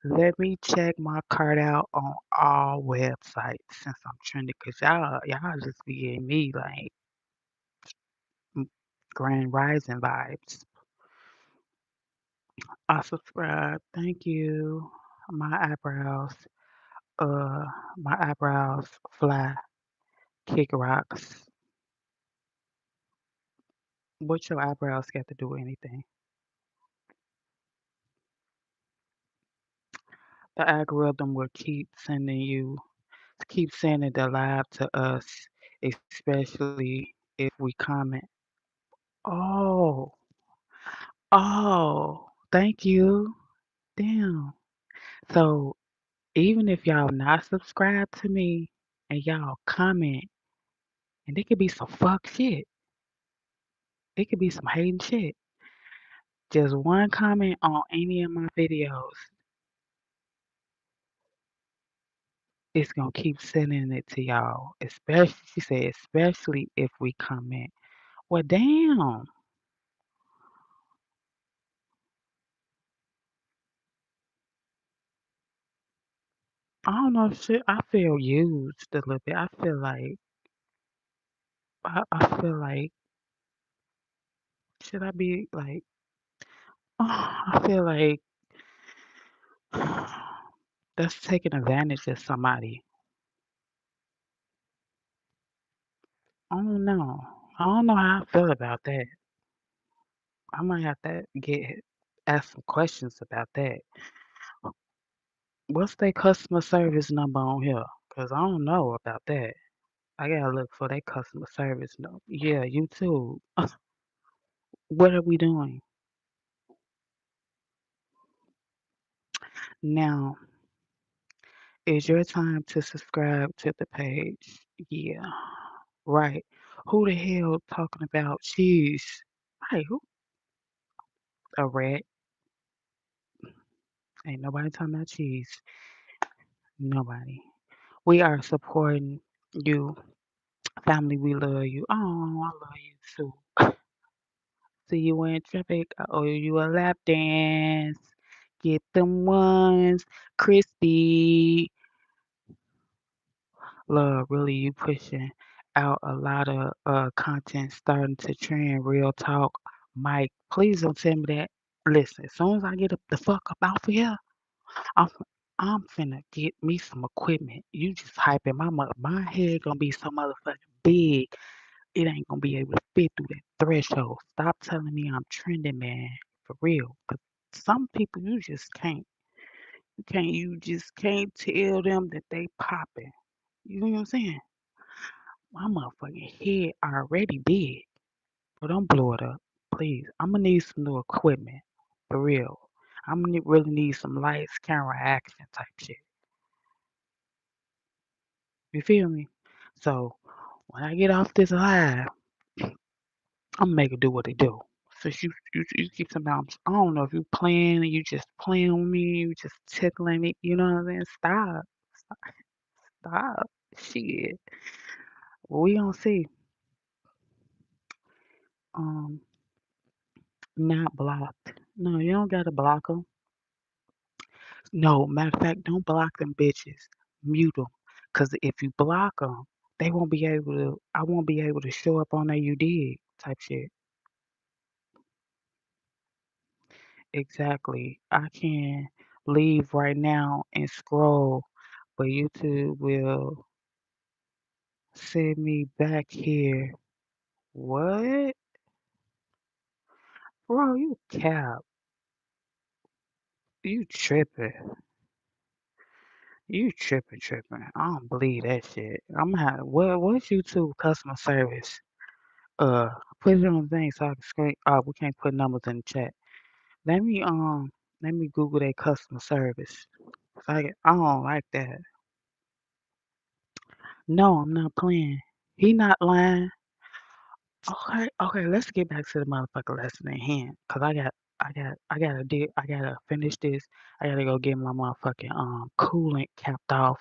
S1: Let me check my cart out on all websites since I'm trending, cause y'all just be getting me like m- Grand Rising vibes. I subscribe. Thank you. My eyebrows, uh, my eyebrows fly, kick rocks. What your eyebrows got to do with anything? The algorithm will keep sending the live to us, especially if we comment. Oh, thank you. Damn. So even if y'all not subscribed to me and y'all comment, and it could be some fuck shit, it could be some hating shit. Just one comment on any of my videos, it's gonna keep sending it to y'all. Especially, she said, especially if we comment. Well, damn. I don't know. Shit, I feel used a little bit. I feel like, should I be like, I feel like that's taking advantage of somebody. I don't know. I don't know how I feel about that. I might have to ask some questions about that. What's their customer service number on here? Cause I don't know about that. I gotta look for their customer service number. Yeah, YouTube. What are we doing? Now, is your time to subscribe to the page? Yeah, right. Who the hell talking about cheese? Hey, who? A rat? Ain't nobody talking about cheese. Nobody. We are supporting you. Family, we love you. Oh, I love you too. See you in traffic. I owe you a lap dance. Get them ones. Crispy. Love, really, you pushing out a lot of content starting to trend. Real talk. Mike, please don't tell me that. Listen, as soon as I get up the fuck up off of here, I'm I'm finna get me some equipment. You just hyping my head gonna be so motherfucking big. It ain't gonna be able to fit through that threshold. Stop telling me I'm trending, man. For real. 'Cause some people you just can't tell them that they popping. You know what I'm saying? My motherfucking head already big. But don't blow it up. Please. I'm gonna need some new equipment. For real. Really need some lights, camera action type shit. You feel me? So when I get off this live, I'm make it do what it do. Since you keep saying, I don't know if you playing, you just playing with me, you just tickling me. You know what I'm saying? Stop, stop. Shit. Well, we gonna see. Um, not blocked. No, you don't gotta block them. No, matter of fact, don't block them bitches. Mute them. Cause if you block them, they won't be able to. I won't be able to show up on there. You did type shit. Exactly. I can leave right now and scroll, but YouTube will send me back here. What? Bro, you cap. You tripping. You tripping. I don't believe that shit. I'm gonna have what's YouTube customer service? Uh, put it on the thing so I can screen. Oh, we can't put numbers in the chat. Let me let me Google that customer service. 'Cause I don't like that. No, I'm not playing. He not lying. Okay, let's get back to the motherfucker lesson at hand. Cause I gotta finish this. I gotta go get my motherfucking coolant capped off.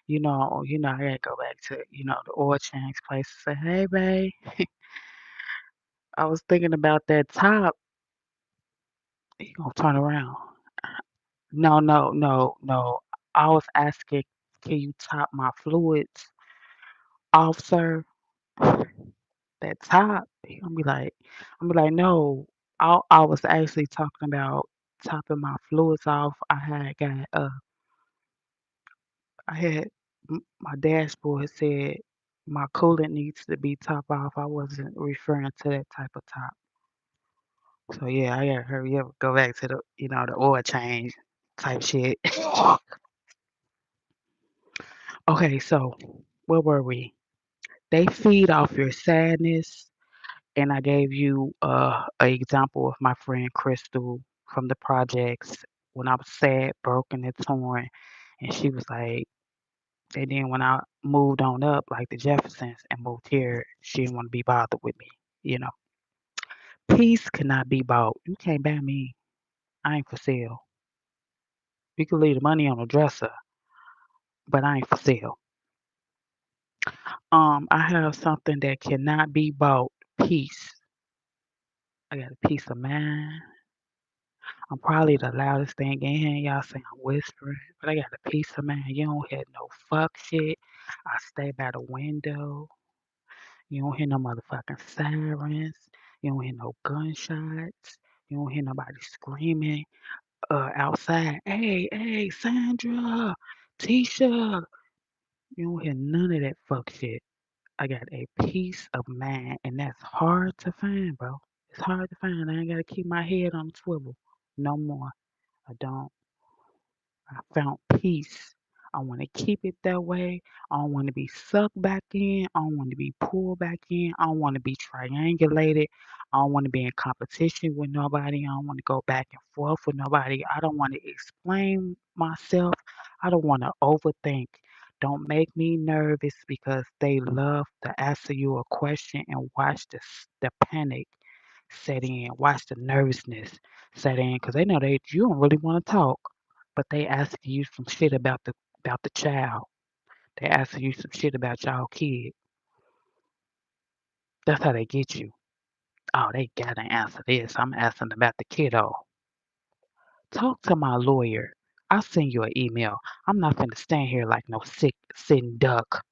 S1: I gotta go back to, the oil change place and say, hey babe, I was thinking about that top. He gonna turn around. No, no, no, no. I was asking, can you top my fluids off, sir? That top. I'm be like, no. I was actually talking about topping my fluids off. I had my dashboard said my coolant needs to be top off. I wasn't referring to that type of top. So yeah, I gotta hurry up, go back to the oil change type shit. Okay, so where were we? They feed off your sadness, and I gave you an example of my friend Crystal from the projects when I was sad, broken, and torn, and she was like, and then when I moved on up, like the Jeffersons, and moved here, she didn't want to be bothered with me. You know, peace cannot be bought. You can't buy me. I ain't for sale. You can leave the money on the dresser, but I ain't for sale. I have something that cannot be bought. Peace. I got a peace of mind. I'm probably the loudest thing in here. Y'all say I'm whispering, but I got a peace of mind. You don't hear no fuck shit. I stay by the window. You don't hear no motherfucking sirens. You don't hear no gunshots. You don't hear nobody screaming outside. Hey, hey, Sandra, Tisha. You don't hear none of that fuck shit. I got a peace of mind, and that's hard to find, bro. It's hard to find. I ain't gotta keep my head on the swivel no more. I don't. I found peace. I want to keep it that way. I don't want to be sucked back in. I don't want to be pulled back in. I don't want to be triangulated. I don't want to be in competition with nobody. I don't want to go back and forth with nobody. I don't want to explain myself. I don't want to overthink. Don't make me nervous because they love to answer you a question and watch the panic set in. Watch the nervousness set in because they know you don't really want to talk, but they asking you some shit about the child. They asking you some shit about y'all kid. That's how they get you. Oh, they gotta answer this. I'm asking about the kiddo. Talk to my lawyer. I'll send you an email. I'm not finna stand here like no sick sitting duck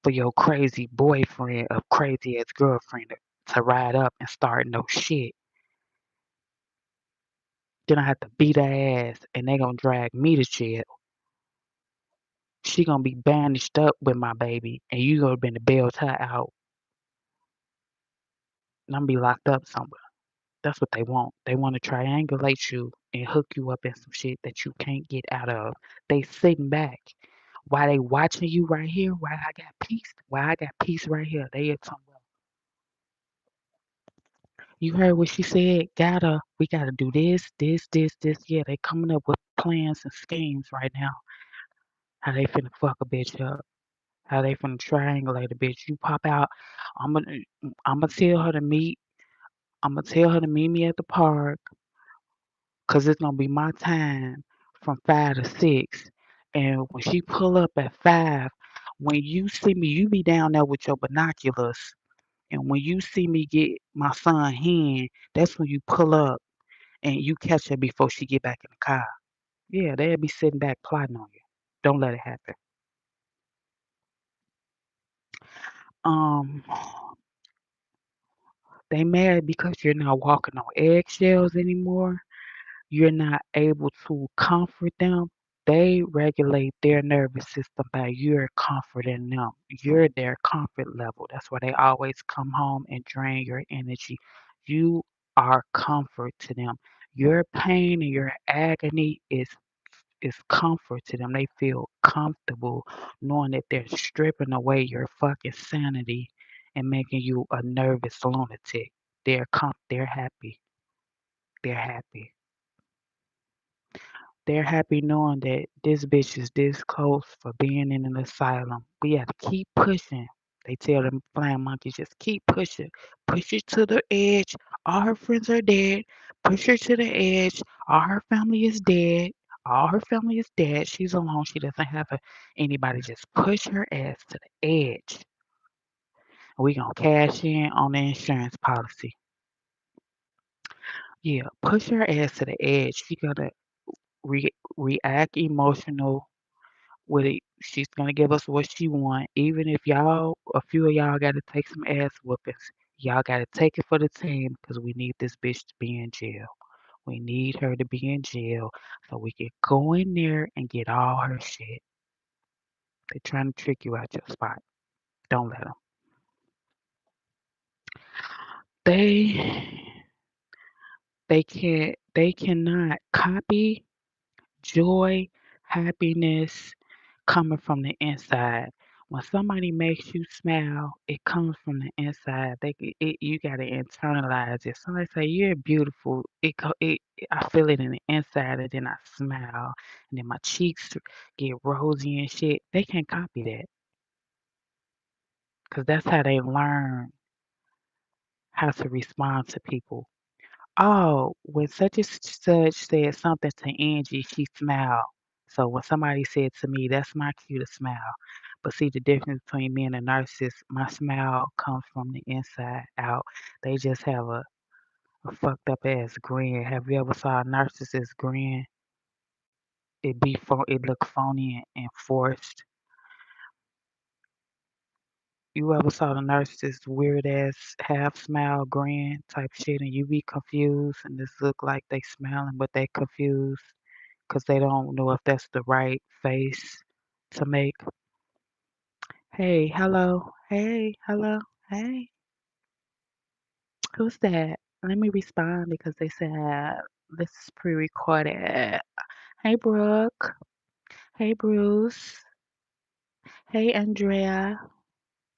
S1: for your crazy boyfriend or crazy ass girlfriend to ride up and start no shit. Then I have to beat her ass and they gonna drag me to jail. She gonna be bandaged up with my baby and you gonna been to bail her out and I'm gonna be locked up somewhere. That's what they want. They want to triangulate you and hook you up in some shit that you can't get out of. They sitting back while they watching you right here. While I got peace. While I got peace right here. They at somewhere. You heard what she said? We gotta do this. Yeah, they coming up with plans and schemes right now. How they finna fuck a bitch up. How they finna triangulate a bitch. You pop out. I'm gonna I'm gonna tell her to meet. I'm gonna tell her to meet me at the park. 'Cause it's gonna be my time from 5 to 6. And when she pull up at 5, when you see me, you be down there with your binoculars. And when you see me get my son hand, that's when you pull up and you catch her before she get back in the car. Yeah, they'll be sitting back plotting on you. Don't let it happen. Um, they mad because you're not walking on eggshells anymore. You're not able to comfort them. They regulate their nervous system by your comforting them. You're their comfort level. That's why they always come home and drain your energy. You are comfort to them. Your pain and your agony is comfort to them. They feel comfortable knowing that they're stripping away your fucking sanity and making you a nervous lunatic. They're happy. They're happy. They're happy knowing that this bitch is this close for being in an asylum. We have to keep pushing. They tell them flying monkeys, just keep pushing. Push it to the edge. All her friends are dead. Push her to the edge. All her family is dead. All her family is dead. She's alone. She doesn't have anybody. Just push her ass to the edge. We gonna cash in on the insurance policy. Yeah, push her ass to the edge. She gonna react emotional with it. She's gonna give us what she want, even if a few of y'all, gotta take some ass whoopings. Y'all gotta take it for the team, cause we need this bitch to be in jail. We need her to be in jail so we can go in there and get all her shit. They're trying to trick you out your spot. Don't let them. They they cannot copy joy, happiness coming from the inside. When somebody makes you smile, it comes from the inside. You gotta internalize it. Somebody say you're beautiful. I feel it in the inside, and then I smile, and then my cheeks get rosy and shit. They can't copy that, cause that's how they learn how to respond to people. Oh, when such and such said something to Angie, she smiled. So when somebody said to me, that's my cue to smile. But see, the difference between me and a narcissist, my smile comes from the inside out. They just have a fucked up ass grin. Have you ever saw a narcissist grin? It look phony and forced. You ever saw the narcissist weird ass half smile grin type shit, and you be confused and just look like they smiling but they confused because they don't know if that's the right face to make. Hey, hello. Hey, hello. Hey, who's that? Let me respond because they said this is pre-recorded. Hey, Brooke. Hey, Bruce. Hey, Andrea.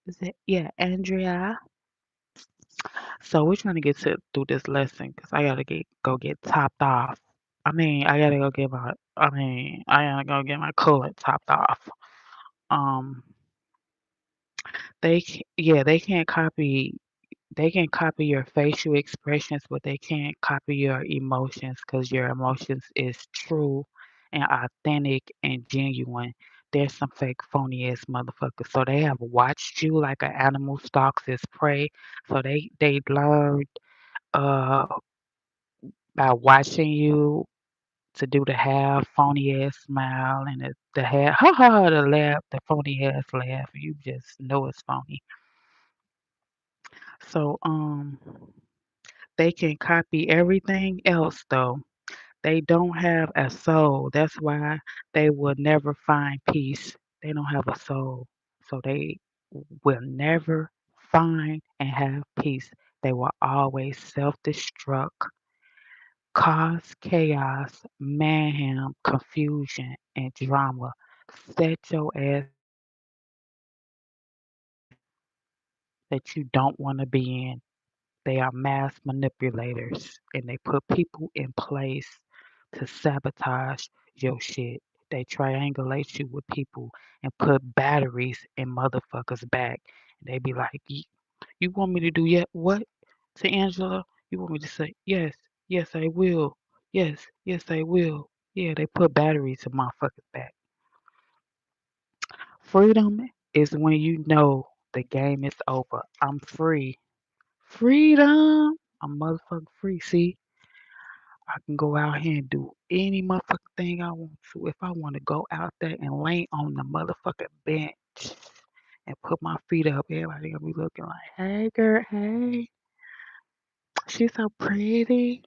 S1: Is it? Yeah, Andrea. So we're trying to get through this lesson because I gotta go get topped off. I gotta go get my. I gotta go get my coolant topped off. Um, yeah, they can't copy. They can copy your facial expressions, but they can't copy your emotions because your emotions is true and authentic and genuine. There's some fake phony ass motherfuckers. So they have watched you like an animal stalks its prey. So they learned uh by watching you to do the half phony ass smile and the half ha ha ha the laugh, the phony ass laugh. You just know it's phony. So they can copy everything else though. They don't have a soul. That's why they will never find peace. They don't have a soul. So they will never find and have peace. They will always self destruct, cause chaos, mayhem, confusion, and drama. Set your ass that you don't want to be in. They are mass manipulators and they put people in place to sabotage your shit. They triangulate you with people and put batteries in motherfuckers' back. They be like, You want me to do yet what to Angela? You want me to say, yes, yes, I will. Yes, yes, I will. Yeah, they put batteries in motherfuckers' back. Freedom is when you know the game is over. I'm free. Freedom. I'm motherfucking free. See, I can go out here and do any motherfucking thing I want to. If I want to go out there and lay on the motherfucking bench and put my feet up, everybody gonna be looking like, hey girl, hey, she's so pretty.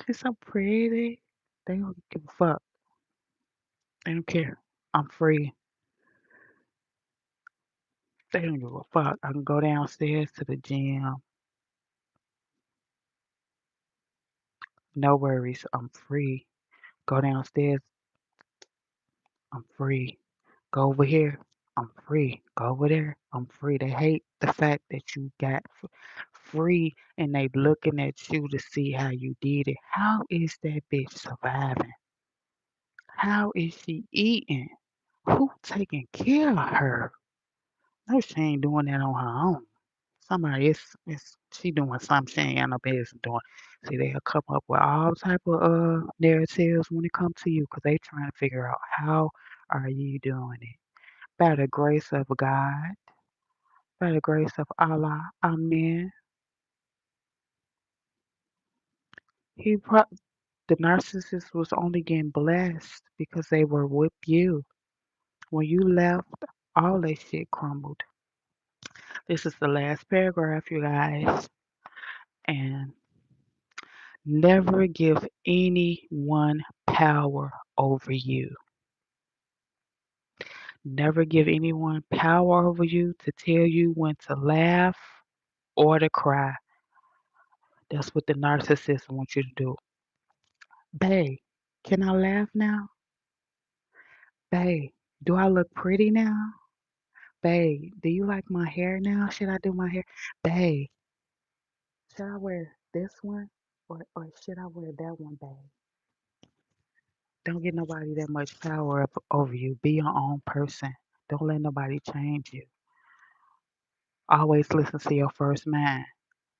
S1: She's so pretty. They don't give a fuck. They don't care. I'm free. They don't give a fuck. I can go downstairs to the gym No worries. I'm free. Go downstairs. I'm free. Go over here. I'm free. Go over there. I'm free. They hate the fact that you got free and they looking at you to see how you did it. How is that bitch surviving? How is she eating? Who taking care of her? No, she ain't doing that on her own. Somebody is she doing something she ain't got no business doing. See, they'll come up with all type of narratives when it comes to you because they trying to figure out how are you doing it. By the grace of God, by the grace of Allah, Amen. He pro- the narcissist was only getting blessed because they were with you. When you left, all that shit crumbled. This is the last paragraph, you guys. And never give anyone power over you. Never give anyone power over you to tell you when to laugh or to cry. That's what the narcissist wants you to do. Babe, can I laugh now? Babe, do I look pretty now? Babe, do you like my hair now? Should I do my hair? Babe, should I wear this one or should I wear that one, babe? Don't get nobody that much power up over you. Be your own person. Don't let nobody change you. Always listen to your first mind.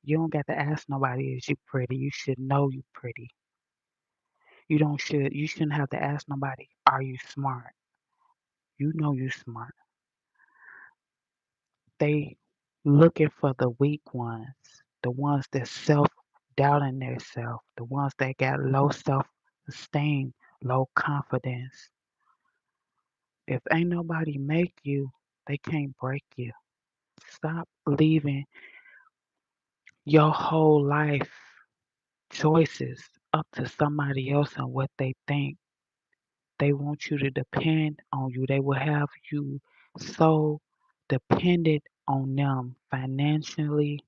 S1: You don't got to ask nobody is you pretty. You should know you pretty. You shouldn't have to ask nobody, are you smart? You know you smart. They looking for the weak ones, the ones that self doubting themselves, the ones that got low self esteem, low confidence. If ain't nobody make you, they can't break you. Stop leaving your whole life choices up to somebody else and what they think. They want you to depend on you. They will have you so dependent on them financially,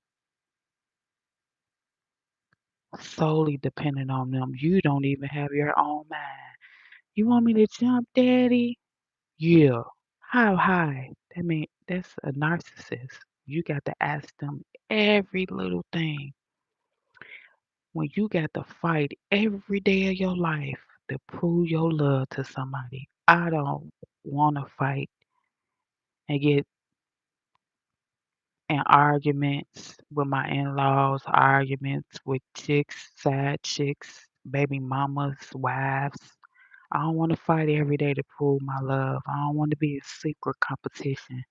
S1: solely dependent on them. You don't even have your own mind. You want me to jump, daddy? Yeah. How high? That mean that's a narcissist. You got to ask them every little thing. When you got to fight every day of your life to prove your love to somebody. I don't want to fight and get in arguments with my in-laws, arguments with chicks, side chicks, baby mamas, wives. I don't want to fight every day to prove my love. I don't want to be a secret competition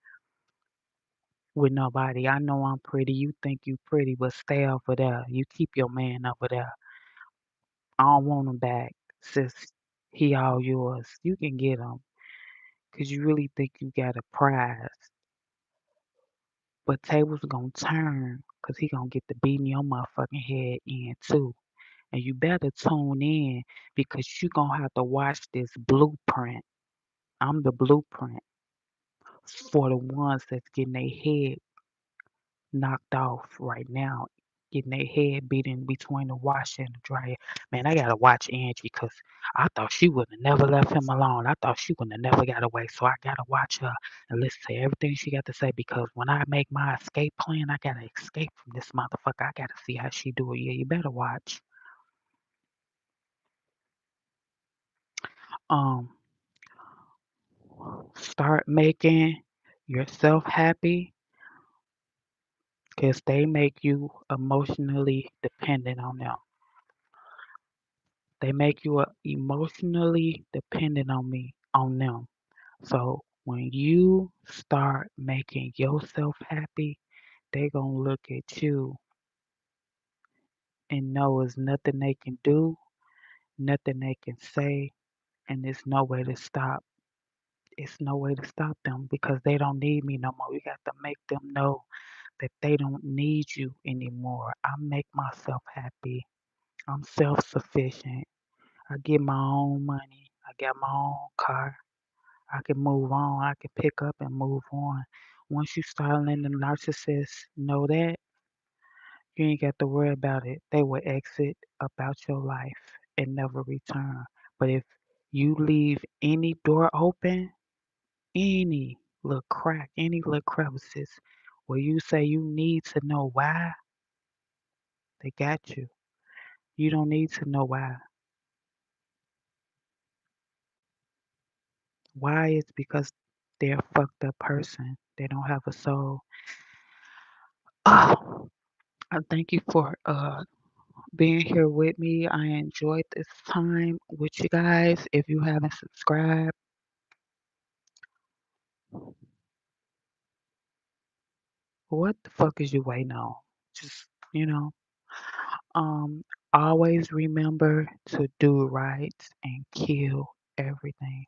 S1: with nobody. I know I'm pretty. You think you pretty, but stay over there. You keep your man over there. I don't want him back, sis. He all yours. You can get him, 'cause you really think you got a prize. But tables gonna turn, 'cause he gonna get to beating your motherfucking head in too. And you better tune in because you gonna have to watch this blueprint. I'm the blueprint for the ones that's getting their head knocked off right now, getting their head beat in between the washer and the dryer. Man, I gotta watch Angie because I thought she would have never left him alone. I thought she would have never got away. So I gotta watch her and listen to everything she got to say because when I make my escape plan, I gotta escape from this motherfucker. I gotta see how she do it. Yeah, you better watch. Um, Start making yourself happy because they make you emotionally dependent on them. They make you emotionally dependent on them. So when you start making yourself happy, they gonna look at you and know there's nothing they can do, nothing they can say, and there's no way to stop. It's no way to stop them because they don't need me no more. You got to make them know that they don't need you anymore. I make myself happy. I'm self-sufficient. I get my own money. I got my own car. I can move on. I can pick up and move on. Once you start letting the narcissist know that, You ain't got to worry about it. They will exit about your life and never return. But if you leave any door open, any little crack, any little crevices where you say you need to know why, they got you. You don't need to know why. Why is because they're a fucked up person. They don't have a soul. Oh, I thank you for being here with me. I enjoyed this time with you guys. If you haven't subscribed, what the fuck is you waiting on? Just, you know, um, always remember to do right and kill everything.